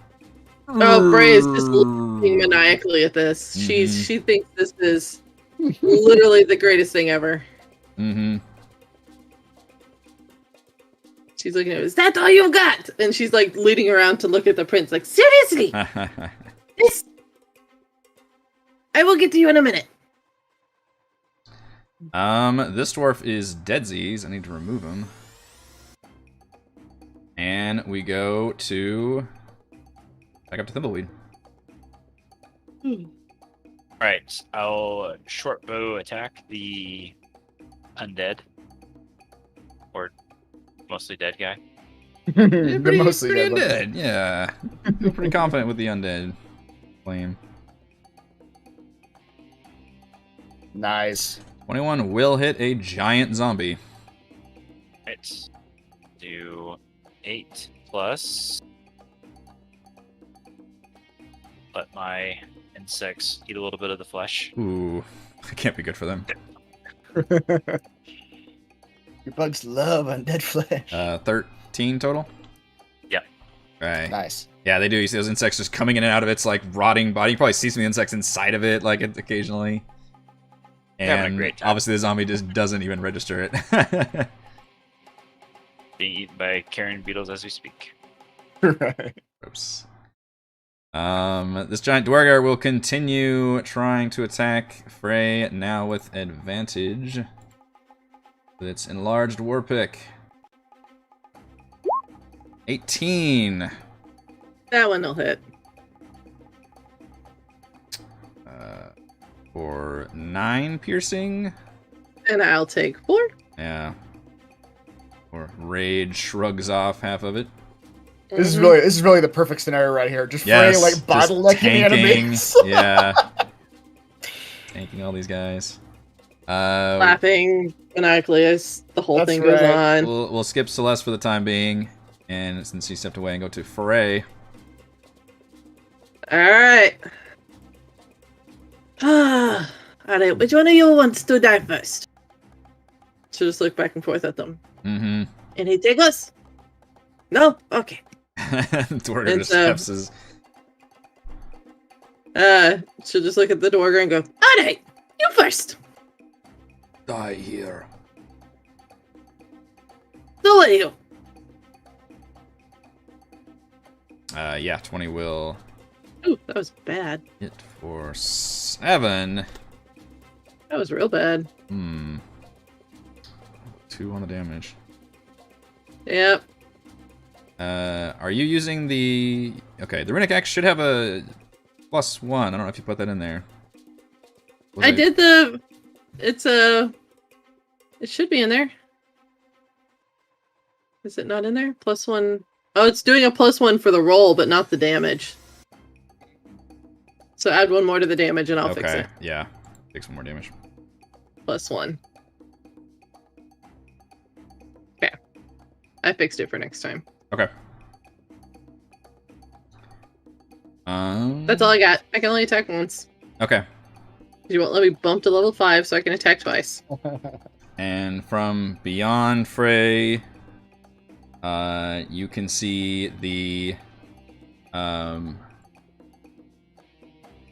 Oh, Bray is just looking maniacally at this. She thinks this is literally the greatest thing ever. Mm-hmm. She's looking at it. Is that all you've got? And she's like leading around to look at the prince. Like, seriously? This. I will get to you in a minute. This dwarf is deadsies. I need to remove him. And we go to back up to Thimbleweed. Alright, I'll short bow attack the undead. Or mostly dead guy. Yeah, They're pretty mostly dead. undead. Yeah, feel pretty confident with the undead flame. Nice. 21 will hit a giant zombie. Right. Do 8 plus. Let my insects eat a little bit of the flesh. Ooh, it can't be good for them. Your bugs love undead flesh. 13 total? Yep. Right. Nice. Yeah, they do. You see those insects just coming in and out of its like rotting body. You can probably see some insects inside of it, like occasionally. Having a And great time. obviously the zombie just doesn't even register it. Being eaten by carrion beetles as we speak. Right. Oops. This giant Dwergar will continue trying to attack Frey, now with advantage. With its enlarged war pick. 18. That one will hit. For 9 piercing. And I'll take 4. Yeah. Or Rage shrugs off half of it. This is really the perfect scenario right here. Just Yes, Frey like just bottlenecking tanking. enemies. Yeah. Tanking all these guys. Laughing maniacally as the whole That's thing goes right. on. We'll skip Celeste for the time being. And since he stepped away and go to Foray. Alright. Alright, which one of you wants to die first? So just look back and forth at them. Mm-hmm. Any takers? No? Okay. Dwergar It's, just steps his... So just look at the Dwergar and go, alright, you first. Die here. So what are you? Yeah, 20 will Ooh, that was bad. hit for 7. That was real bad. 2 on the damage. Yep. Are you using the... Okay, the Runic Axe should have a +1. I don't know if you put that in there. Was I it- did the... It's a... It should be in there. Is it not in there? +1... Oh, it's doing a +1 for the roll, but not the damage. So add 1 more to the damage and I'll fix Okay, it. yeah. Take some more damage. +1. Okay. I fixed it for next time. Okay. That's all I got. I can only attack once. Okay. You won't let me bump to level 5 so I can attack twice. And from beyond Frey, you can see the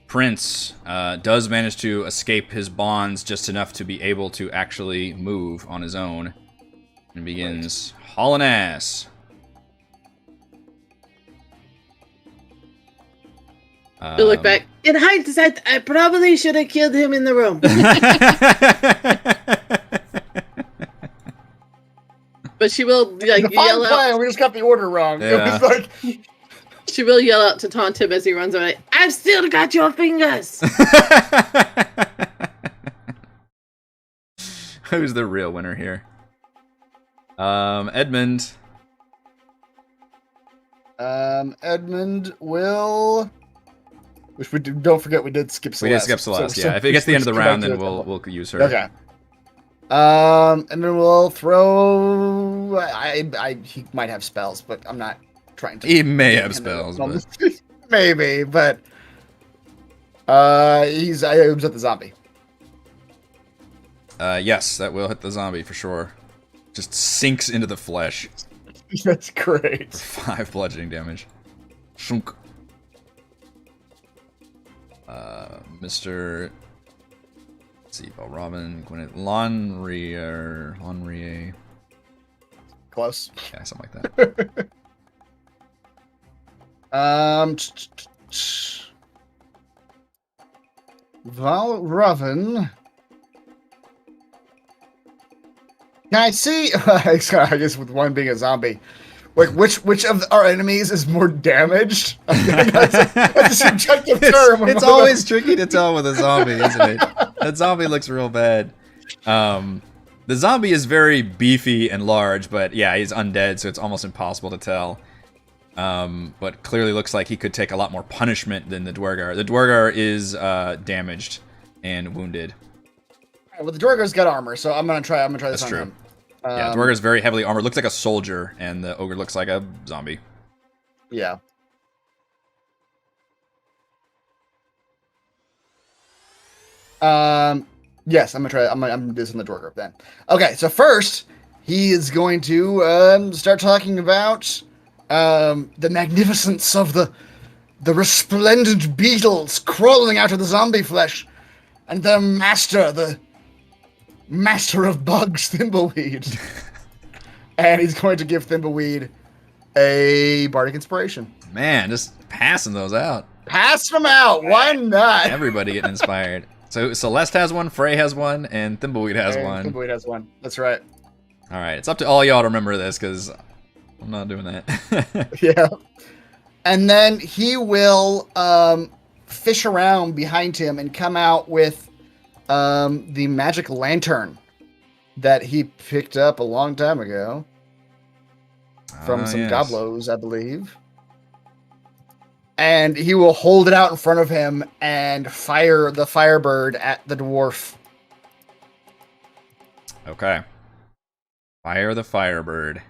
prince does manage to escape his bonds just enough to be able to actually move on his own, and begins hauling ass. You look back. In hindsight, I probably should have killed him in the room. But she will like The fine yell out. plan. We just got the order wrong. Yeah. It was like She will yell out to taunt him as he runs away. I've still got your fingers. Who's the real winner here? Edmund. Edmund will. Which we don't forget we did skip Celeste. We did skip Celeste, So- yeah. If it gets to the end of the come back round, to then it. we'll use her. Okay. And then we'll throw. He might have spells, but I'm not trying to. He may have him spells, to- but maybe, but he's aims at the zombie. yes, that will hit the zombie for sure. Just sinks into the flesh. That's great. 5 bludgeoning damage. Shunk. Mr. Let's see, Robin, Gwyneth, Lonrier, Close. yeah, something like that. Valravin. Can I see? I guess with one being a zombie, like which of our enemies is more damaged? That's a subjective term. It's always tricky to tell with a zombie, isn't it? That zombie looks real bad. The zombie is very beefy and large, but yeah, he's undead, so it's almost impossible to tell. But clearly looks like he could take a lot more punishment than the Dwergar. The Dwergar is damaged and wounded. Well, the Dwergar's got armor, so I'm gonna try this That's on true. him. Yeah, Dwergar's very heavily armored. Looks like a soldier, and the ogre looks like a zombie. Yeah. Yes, I'm gonna try. I'm gonna do this on the Dwergar then. Okay, so first he is going to start talking about the magnificence of the resplendent beetles crawling out of the zombie flesh, and their master, the master of bugs, Thimbleweed. And he's going to give Thimbleweed a bardic inspiration. Man, just passing those out. Pass them out. Why not? Everybody getting inspired. So Celeste has one, Frey has one, and Thimbleweed has And one. Thimbleweed has one. That's right. All right, it's up to all y'all to remember this because I'm not doing that. Yeah. And then he will fish around behind him and come out with the magic lantern that he picked up a long time ago from some yes. goblos, I believe. And he will hold it out in front of him and fire the firebird at the dwarf. Okay. Fire the Firebird.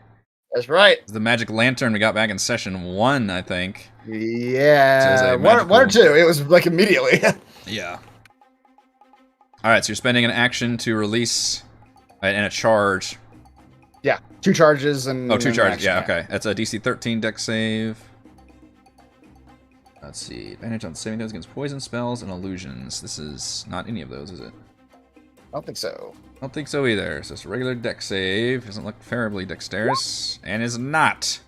That's right. The magic lantern we got back in session 1, I think. Yeah. So One or two. It was like immediately. Yeah. Alright, so you're spending an action to release and a charge. Yeah. 2 charges and... Oh, 2 and charges. action, Yeah, okay. That's a DC 13 dex save. Let's see. Advantage on saving throws against poison spells and illusions. This is not any of those, is it? I don't think so. I don't think so either. So it's a regular dex save. Doesn't look terribly dexterous. And is not.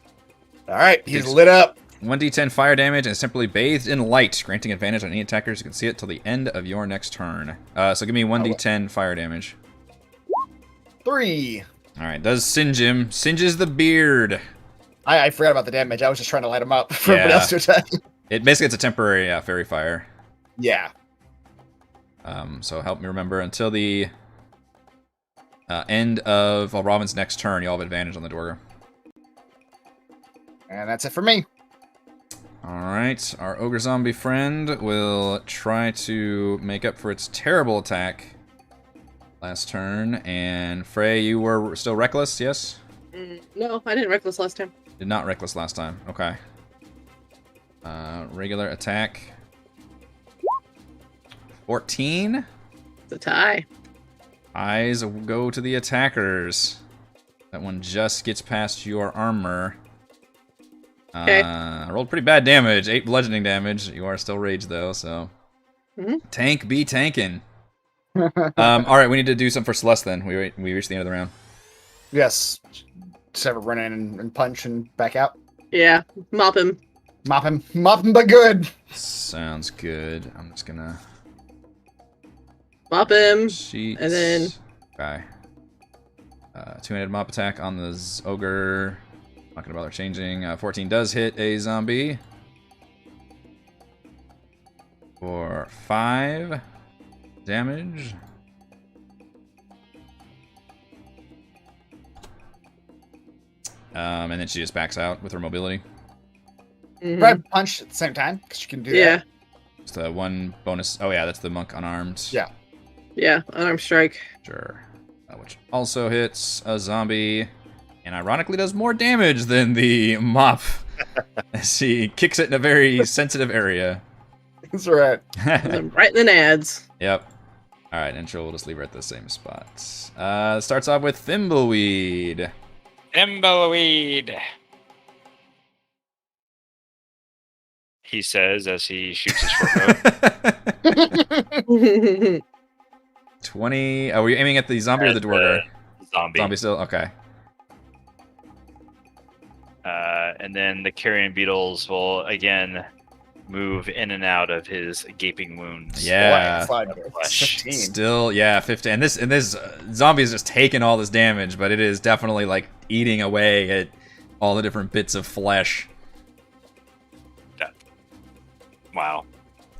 All right. He's Takes lit up. 1d10 fire damage and is simply bathed in light, granting advantage on any attackers who can see it till the end of your next turn. So give me 1d10 fire damage. 3. Alright, does singe him. Singes the beard. I forgot about the damage. I was just trying to light him up for everybody else to attack. It basically it's a temporary fairy fire. Yeah. So help me remember until the end of Robin's next turn, you'll have advantage on the Dwergar. And that's it for me. Alright, our ogre zombie friend will try to make up for its terrible attack last turn. And Frey, you were still reckless, yes? No, I didn't reckless last time. Did not reckless last time. Okay. Regular attack. 14. It's a tie. Eyes go to the attackers. That one just gets past your armor. Okay. I rolled pretty bad damage. 8 bludgeoning damage. You are still raged though, so. Tank be tanking. Alright, we need to do something for Celeste then. We reached the end of the round. Yes. Just have her run in and punch and back out. Yeah, mop him. Mop him. Mop him, but good. Sounds good. I'm just gonna... Mop him. Sheets. And then... Okay. Two-handed mop attack on the ogre. Not gonna bother changing. 14 does hit a zombie. For 5 damage. And then she just backs out with her mobility. Grab punch at the same time, because you can do Yeah. that. It's the one bonus. Oh yeah, that's the monk unarmed. Yeah. Yeah, unarmed strike. Sure. Which also hits a zombie, and ironically does more damage than the mop. As he kicks it in a very sensitive area. That's right. Right in the nads. Yep. Alright, and we'll just leave her at the same spot. Starts off with Thimbleweed. Thimbleweed. He says as he shoots his short bow. 20. Oh, were you aiming at the zombie or the Dwergar? Zombie. Zombie still? Okay. And then the carrion beetles will again move in and out of his gaping wounds. Yeah. Fine. Flesh. 15. Still, yeah, 15. And this zombie is just taking all this damage, but it is definitely like eating away at all the different bits of flesh. Wow.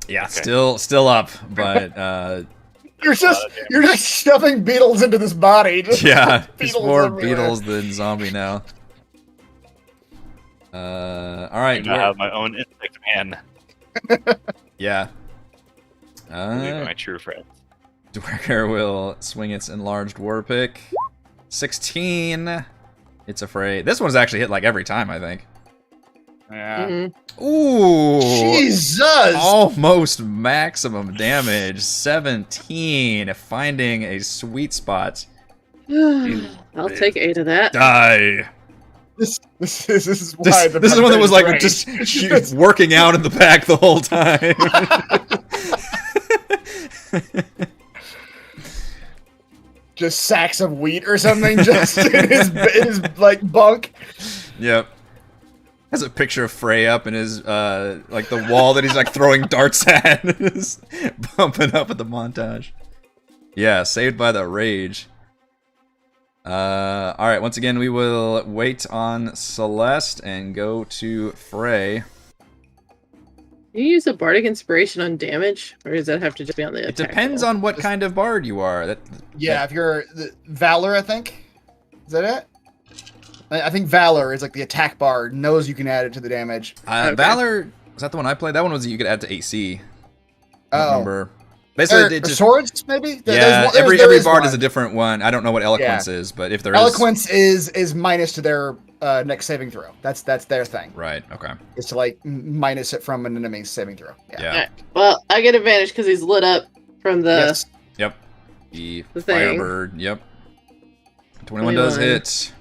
Yeah, Okay. still up, but You're just stuffing beetles into this body. Just yeah, it's beetles more everywhere. beetles than zombie now. All I right, now have my own insect man. yeah. My true friend. Dwergar will swing its enlarged war pick. 16. It's afraid. This one's actually hit like every time, I think. Yeah. Ooh. Jesus! Almost maximum damage. 17. Finding a sweet spot. I'll take 8 of that. Die. This is why This is one that was like just working out in the back the whole time. just sacks of wheat or something just in his like bunk. Yep. Has a picture of Frey up in his like the wall that he's like throwing darts at, is bumping up at the montage. Yeah, saved by the rage. All right. Once again, we will wait on Celeste and go to Frey. Do you use a bardic inspiration on damage, or does that have to just be on the It attack depends roll? on what kind of bard you are. Yeah, if you're Valor, I think. Is that it? I think Valor is like the attack bar, knows you can add it to the damage. Okay. Valor, is that the one I played? That one was you could add to AC. I don't Oh. remember. Basically, they Or just swords, maybe? yeah. There Every is bard one. is a different one. I don't know what eloquence is, but if there is Eloquence is minus to their next saving throw. That's their thing. right. Okay. Is to like minus it from an enemy's saving throw. Yeah. Yeah. Alright. Well, I get advantage because he's lit up from the. Yes. Yep. The The thing. Firebird. Yep. 21 does 21. hit.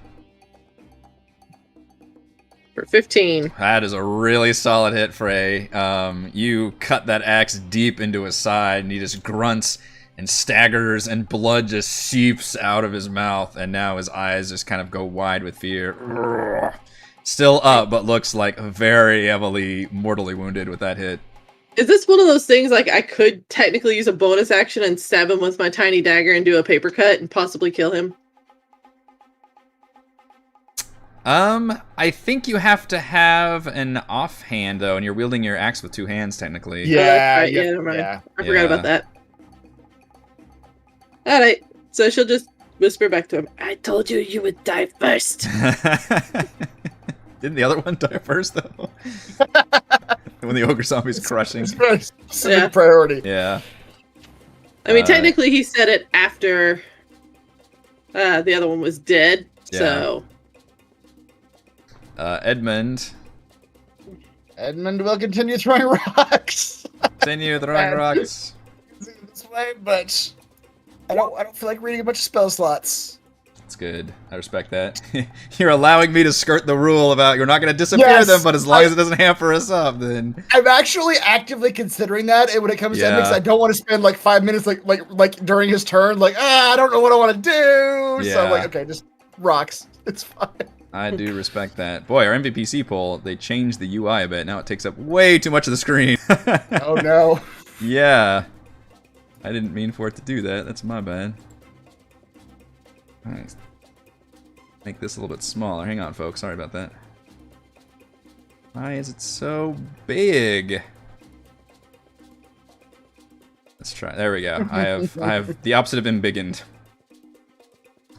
For 15. That is a really solid hit, Frey. You cut that axe deep into his side, and he just grunts and staggers, and blood just seeps out of his mouth, and now his eyes just kind of go wide with fear. Still up, but looks like very heavily mortally wounded with that hit. Is this one of those things like I could technically use a bonus action and stab him with my tiny dagger and do a paper cut and possibly kill him? I think you have to have an offhand though, and you're wielding your axe with two hands technically. Yeah. Right, yeah, never mind. yeah. I forgot about that. Alright, so she'll just whisper back to him, I told you you would die first. Didn't the other one die first though? When the ogre zombie's crushing. It's very specific Yeah. priority. Yeah. I mean, technically he said it after the other one was dead, Yeah. so... Edmund. Edmund will continue throwing rocks. Continue throwing rocks. This way, but I don't feel like reading a bunch of spell slots. That's good. I respect that. You're allowing me to skirt the rule about you're not going to disappear Yes, them, but as long as it doesn't hamper us up, then I'm actually actively considering that, and when it comes to Yeah. endings, I don't want to spend like 5 minutes like during his turn, like I don't know what I want to do. So I'm like, Yeah. okay, just rocks. It's fine. I do respect that. Boy, our MVPC poll, they changed the UI a bit. Now it takes up way too much of the screen. Oh no. Yeah. I didn't mean for it to do that. That's my bad. Alright. Make this a little bit smaller. Hang on, folks. Sorry about that. Why is it so big? Let's try. There we go. I have the opposite of embiggened.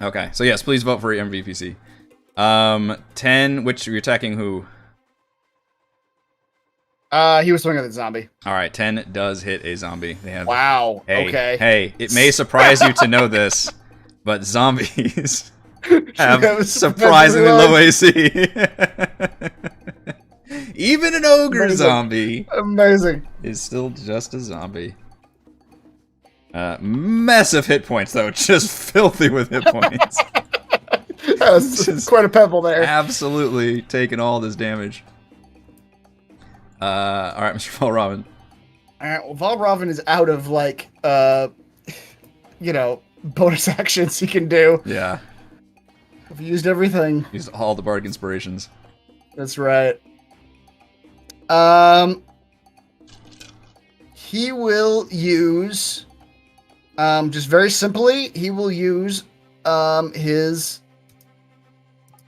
Okay, so yes, please vote for MVPC. 10, which you're attacking who? He was swinging at the zombie. Alright, 10 does hit a zombie. They have Wow. Hey, Okay. hey, it may surprise you to know this, but zombies That have was surprisingly surprisingly low AC. Even an ogre Amazing. zombie Amazing. is still just a zombie. Massive hit points, though. Just filthy with hit points. That's Just- quite a pebble there. Absolutely taking all this damage. Alright, Mr. Valravn. Alright, well, Valravn is out of like bonus actions he can do. Yeah, I've used everything. used all the bardic inspirations. That's right. He will use just very simply, he will use his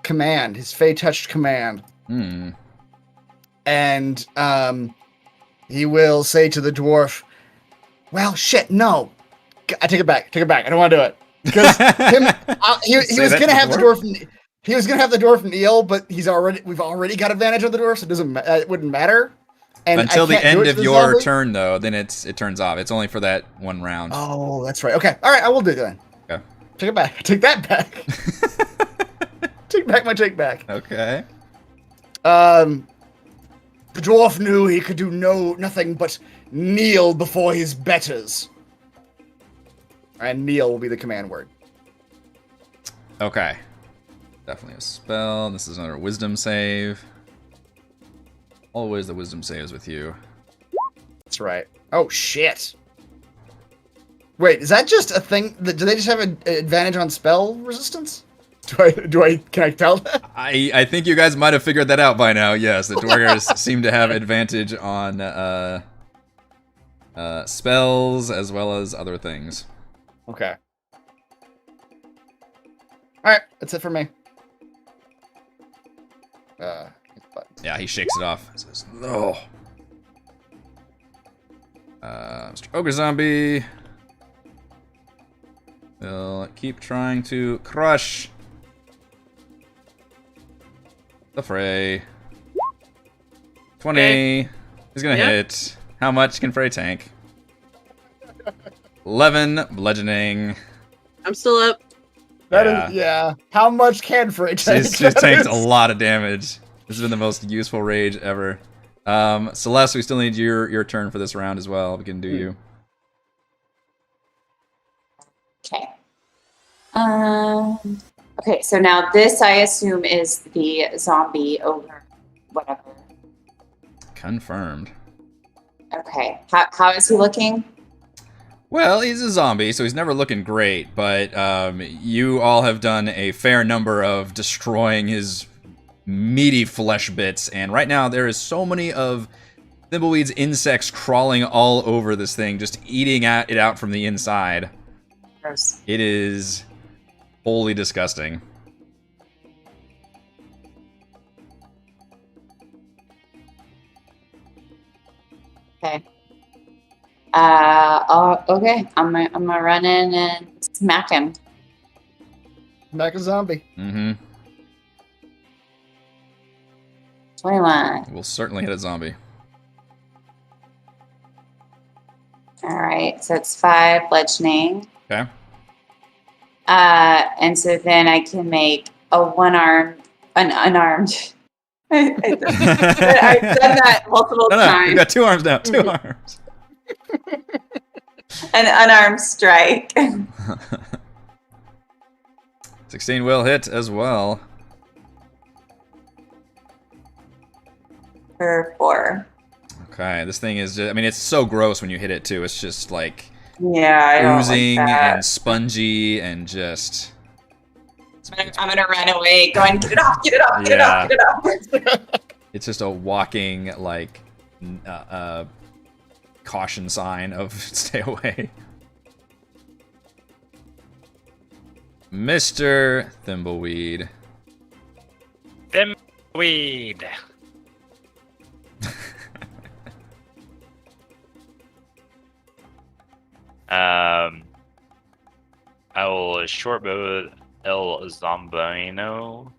command, his Fey touched command. Hmm. And he will say to the dwarf, well, shit, no. I take it back. I don't want to do it. Because he Say was that going to to have the the dwarf. He was going to have the dwarf kneel, but we've already got advantage on the dwarf, so it wouldn't matter. And Until I the can't do end it of to the your zombie. turn, though, then it turns off. It's only for that one round. Oh, that's right. Okay. All right. I will do it then. Okay. Take it back. Take that back. Take back my take back. Okay. The dwarf knew he could do nothing but kneel before his betters. And kneel will be the command word. Okay. Definitely a spell. This is another wisdom save. Always the wisdom saves with you. That's right. Oh shit. Wait, is that just a thing? Do they just have an advantage on spell resistance? Can I tell that? I think you guys might have figured that out by now. Yes, the Dwergars seem to have advantage on spells as well as other things. Okay. Alright, that's it for me. Yeah, he shakes it off. He says, "No." Mr. Ogre Zombie will keep trying to crush the fray. 20. Okay. He's gonna Yep. hit. How much can Frey tank? 11 bludgeoning. I'm still up. That is, yeah. How much can Frey take? She's tanked a lot of damage. This has been the most useful rage ever. Celeste, we still need your turn for this round as well. We can do you. Okay. Okay, so now this, I assume, is the zombie ogre, whatever. Confirmed. Okay. How is he looking? Well, he's a zombie, so he's never looking great, but you all have done a fair number of destroying his meaty flesh bits, and right now there is so many of Thimbleweed's insects crawling all over this thing, just eating it out from the inside. Gross. It is wholly disgusting. Okay. Okay. I'm gonna run in and smack him. Smack a zombie. Mm-hmm. 21. We'll certainly hit a zombie. All right. So it's 5 bludgeoning. Okay. And so then I can make a unarmed. I've done that multiple No, times. you got 2 arms now. 2 arms. An unarmed strike. 16 will hit as well. For 4. Okay, this thing is just, I mean, it's so gross when you hit it too. It's just like Yeah, I don't oozing like that. and spongy and just. I'm gonna run away, going, get it off, get it off, get it off, get it off. It's just a walking like caution sign of stay away. Mr. Thimbleweed. Thimbleweed. I will shortbow El Zombino.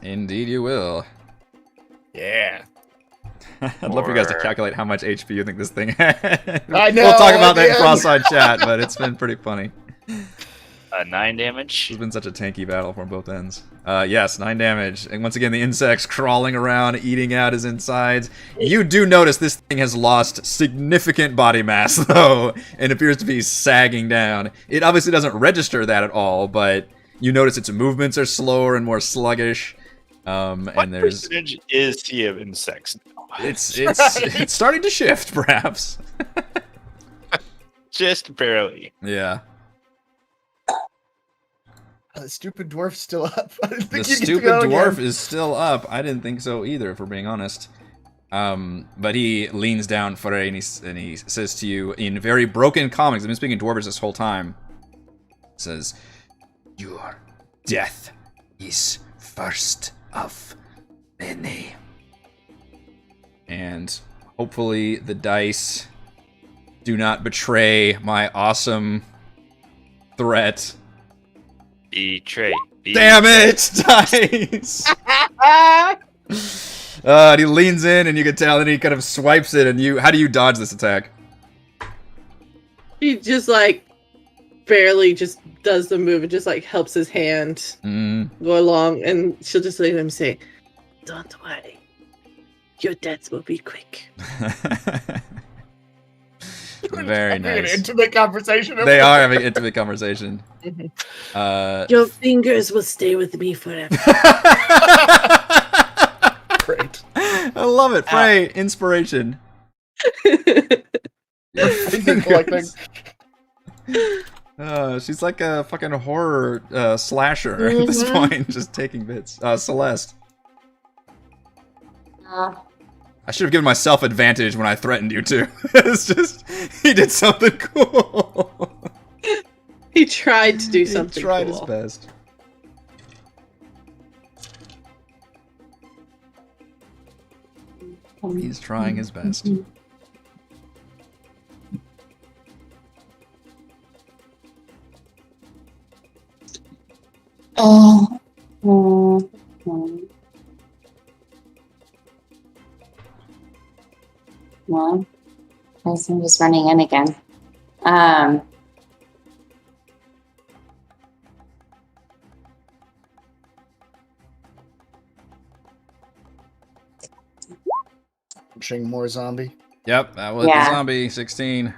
Indeed, you will. Yeah. I'd love for you guys to calculate how much HP you think this thing had. I know, We'll talk about that in man. Frostmaiden chat, but it's been pretty funny. 9 damage. It's been such a tanky battle from both ends. Yes, 9 damage. And once again, the insects crawling around, eating out his insides. You do notice this thing has lost significant body mass, though, and appears to be sagging down. It obviously doesn't register that at all, but you notice its movements are slower and more sluggish. What And there's percentage is he of insects now? it's starting to shift, perhaps. Just barely. Yeah. The stupid dwarf's still up. I didn't The think you could stupid go dwarf again. is still up. I didn't think so either, if we're being honest. But he leans down for it and he says to you in very broken common, 'cause I've been speaking Dwarvish this whole time. Says, "Your death is first of many." And hopefully the dice do not betray my awesome threat. Betray. Damn it, dice! And he leans in, and you can tell, and he kind of swipes it, and how do you dodge this attack? He just like barely just does the move and just like helps his hand go along, and she'll just let him say, "Don't worry, your death will be quick." Very having an nice. intimate conversation. They are having an intimate conversation. Your fingers will stay with me forever. Great. I love it. Frey, inspiration. Your Finger collecting. She's like a fucking horror slasher at this point, just taking bits. Celeste. I should have given myself advantage when I threatened you too. It's just he did something cool. He tried to do something. He tried cool. his best. He's trying his best. Oh. Well, I guess I'm just running in again. Punching more zombie. Yep, that was Yeah. the zombie 16.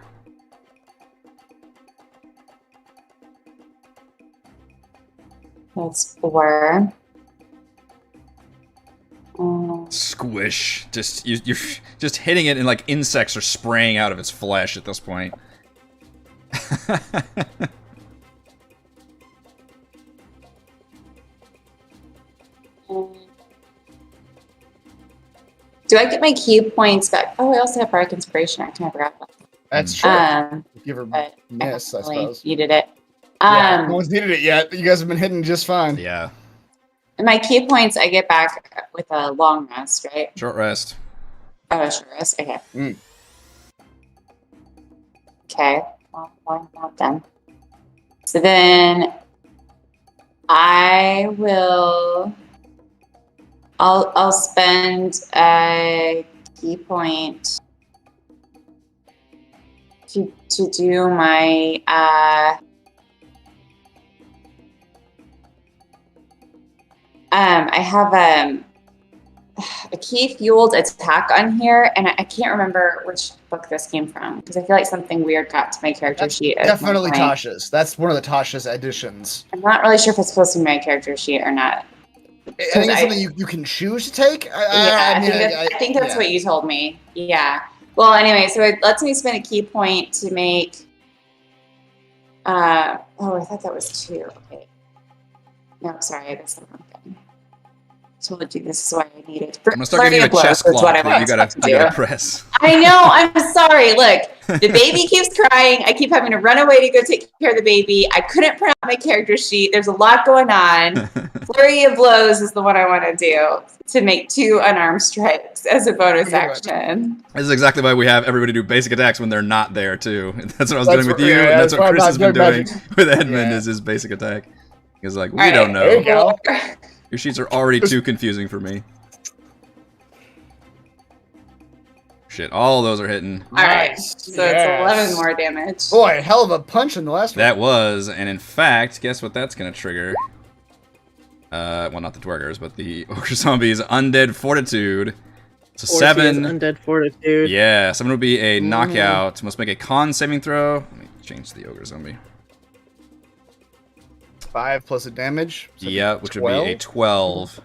That's 4. Squish. Just you're just hitting it, and like insects are spraying out of its flesh at this point. Do I get my key points back? Oh, I also have bardic inspiration. I can forgot about That's true. that. If you ever But miss, I definitely suppose. needed it. Yeah, no one's needed it yet. You guys have been hitting just fine. Yeah. My key points I get back with a long rest, right? Short rest. Oh, short rest. Okay. Mm. Okay. Well, I'm not done. So then I will. I'll spend a key point to do my I have a key fueled attack on here, and I can't remember which book this came from because I feel like something weird got to my character That's sheet. at definitely one point. Tasha's. That's one of the Tasha's additions. I'm not really sure if it's supposed to be my character sheet or not. I think it's something you can choose to take. I think that's what you told me. Yeah. Well, anyway, so it lets me spend a key point to make. I thought that was 2. Okay. No, sorry, that's the wrong thing. Told you this is why I needed. I'm gonna start giving you a chest clock that you gotta press. I know. I'm sorry. Look, the baby keeps crying. I keep having to run away to go take care of the baby. I couldn't print out my character sheet. There's a lot going on. Flurry of blows is the one I want to do to make 2 unarmed strikes as a bonus action. This is exactly why we have everybody do basic attacks when they're not there too. That's what I was doing with you, and that's what Chris has been doing with Edmund is his basic attack. He's like, we don't know. There you go. Your sheets are already too confusing for me. Shit, all those are hitting. Alright, Nice. so it's 11 more damage. Boy, hell of a punch in the last one. That was, and in fact, guess what that's gonna trigger? Well, not the Dwergars, but the Ogre Zombies' Undead Fortitude. So 7. Undead Fortitude. Yeah, 7 would be a knockout. Must make a con saving throw. Let me change the Ogre Zombie. 5 plus a damage. So Yeah, which would be a 12.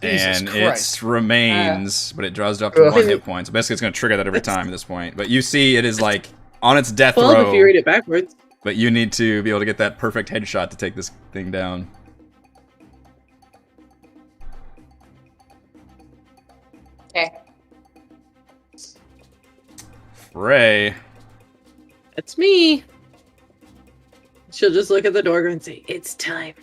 Jesus And Christ. it remains, but it draws up to Ugh. 1 hit point. So basically it's going to trigger that every time at this point. But you see it is like on its death 12 row, if you read it backwards. but you need to be able to get that perfect headshot to take this thing down. Okay. Frey. That's me. She'll just look at the Dwergar and say, "It's time."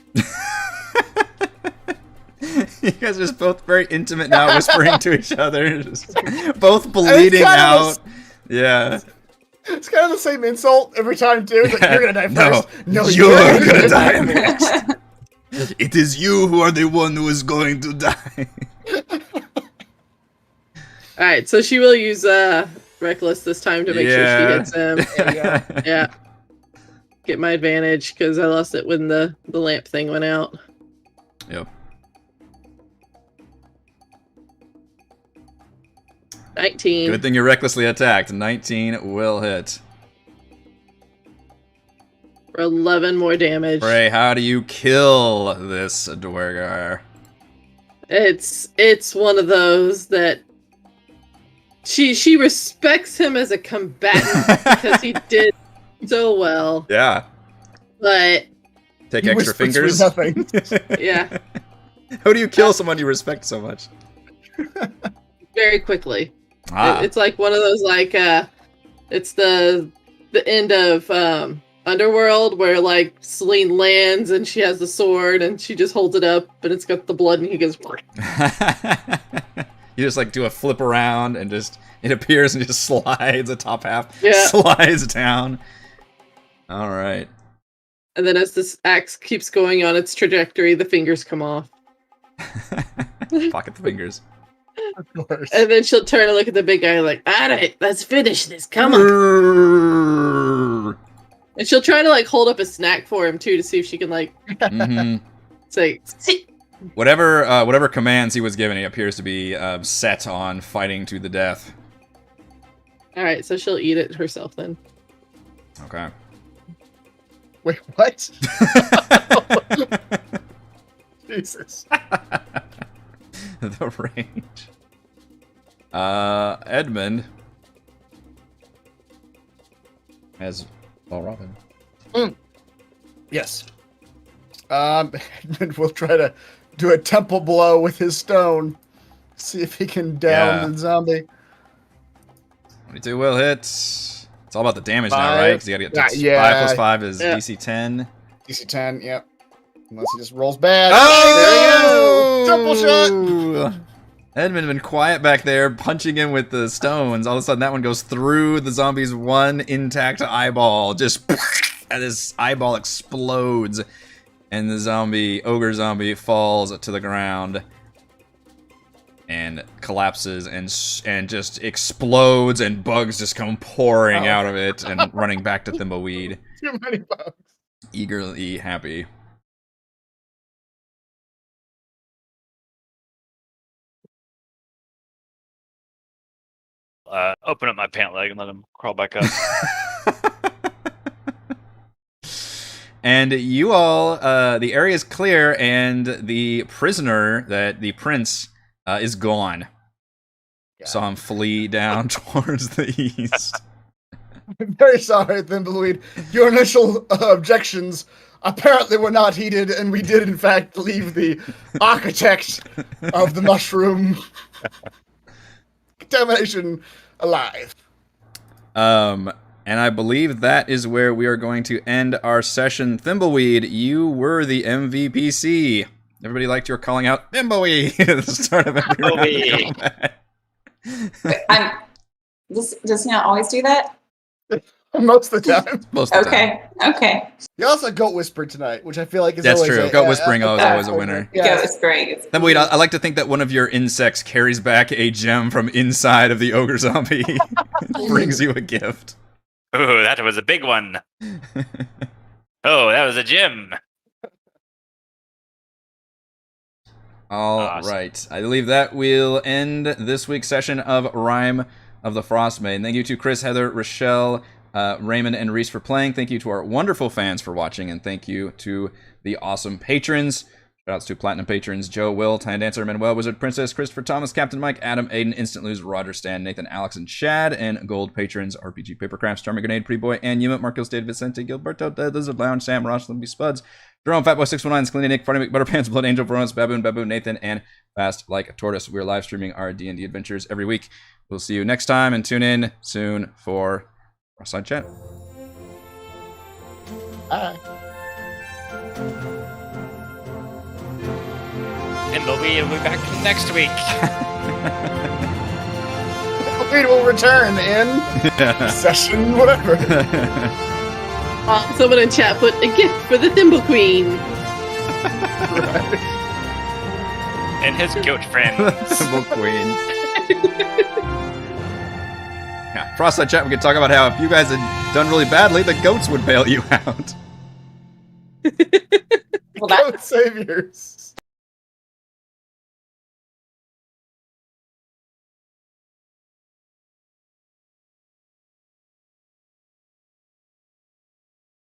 You guys are just both very intimate now, whispering to each other, just both bleeding out. Yeah. It's kind of the same insult every time, too. It's like, you're gonna die first. No, you're gonna die next. It is you who are the one who is going to die. Alright, so she will use Reckless this time to make sure she hits him. Yeah. Get my advantage, because I lost it when the lamp thing went out. Yep. 19. Good thing you recklessly attacked. 19 will hit. For 11 more damage. Frey, how do you kill this Dwergar? It's one of those that she respects him as a combatant because he did so well. Yeah. But Take He extra whispers fingers. through nothing. yeah, How do you kill someone you respect so much? very quickly. Ah. It's like one of those like it's the end of Underworld where like Celine lands and she has the sword and she just holds it up and it's got the blood and he goes. You just like do a flip around and just it appears and just slides. The top half Yeah. slides down. All right. And then as this axe keeps going on its trajectory, the fingers come off. Pocket the fingers. Of course. And then she'll turn and look at the big guy like, alright, let's finish this. Come on. And she'll try to like hold up a snack for him too to see if she can like Mhm. say, sit. Whatever commands he was given, he appears to be set on fighting to the death. Alright, so she'll eat it herself then. Okay. Wait, what? Jesus. The range. Edmund has Robin. Yes. Edmund will try to do a temple blow with his stone. See if he can down Yeah. the zombie. 22 will hit. It's all about the damage now, 5. right? Because you gotta get Yeah, 5 plus 5 is yeah. DC 10. DC 10, yep. Unless he just rolls bad. Oh! There you go! Triple shot! Edmund been quiet back there, punching him with the stones. All of a sudden, that one goes through the zombie's one intact eyeball. Just, and his eyeball explodes, and the ogre zombie falls to the ground and collapses and just explodes, and bugs just come pouring out of it and running back to Thimbleweed, Too many bugs. eagerly happy. Open up my pant leg and let him crawl back up. And you all, the area is clear, and the prisoner, the prince, is gone. Yeah. Saw him flee down towards the east. I'm very sorry, Thimbleweed. Your initial objections apparently were not heeded, and we did, in fact, leave the architect of the mushroom contamination alive. And I believe that is where we are going to end our session. Thimbleweed, you were the MVPC. Everybody liked your calling out Thimbleweed at the start of every round. Does he not always do that? Most of the time. Most of the time. Okay. You also goat whispered tonight, which I feel like is That's always true. Goat whispering is always a winner. Yeah. Go, it's great. Thimbleweed, I like to think that one of your insects carries back a gem from inside of the ogre zombie. Brings you a gift. Ooh, that was a big one. Oh, that was a gem. All Awesome. right. I believe that will end this week's session of Rime of the Frostmaiden. Thank you to Chris, Heather, Rochelle, Raymond, and Reese for playing. Thank you to our wonderful fans for watching, and thank you to the awesome patrons. Shoutouts to Platinum patrons Joe, Will, Tiny Dancer, Manuel, Wizard, Princess, Christopher, Thomas, Captain Mike, Adam, Aiden, Instant Lose, Roger, Stan, Nathan, Alex, and Chad. And gold patrons RPG Papercrafts, Charming Grenade, Pretty Boy, and Yuma, Marcos, Dave, Vicente, Gilberto, Dead Lizard Lounge, Sam, Ross, Limpy Spuds, Jerome, Fatboy 619, Skelly, Nick, Farty McButterpants, Blood Angel, Veronis, Baboon, Nathan, and Fast Like a Tortoise. We're live streaming our D&D adventures every week. We'll see you next time, and tune in soon for Frostmaiden Chat. Bye. Thimbleweed will be back next week. Thimbleweed will return in session whatever. Someone in chat put a gift for the Thimble Queen. And his goat friend. Symbol Queen. Yeah, Frostmaiden Chat, we could talk about how if you guys had done really badly, the goats would bail you out. Well, that Goat saviors.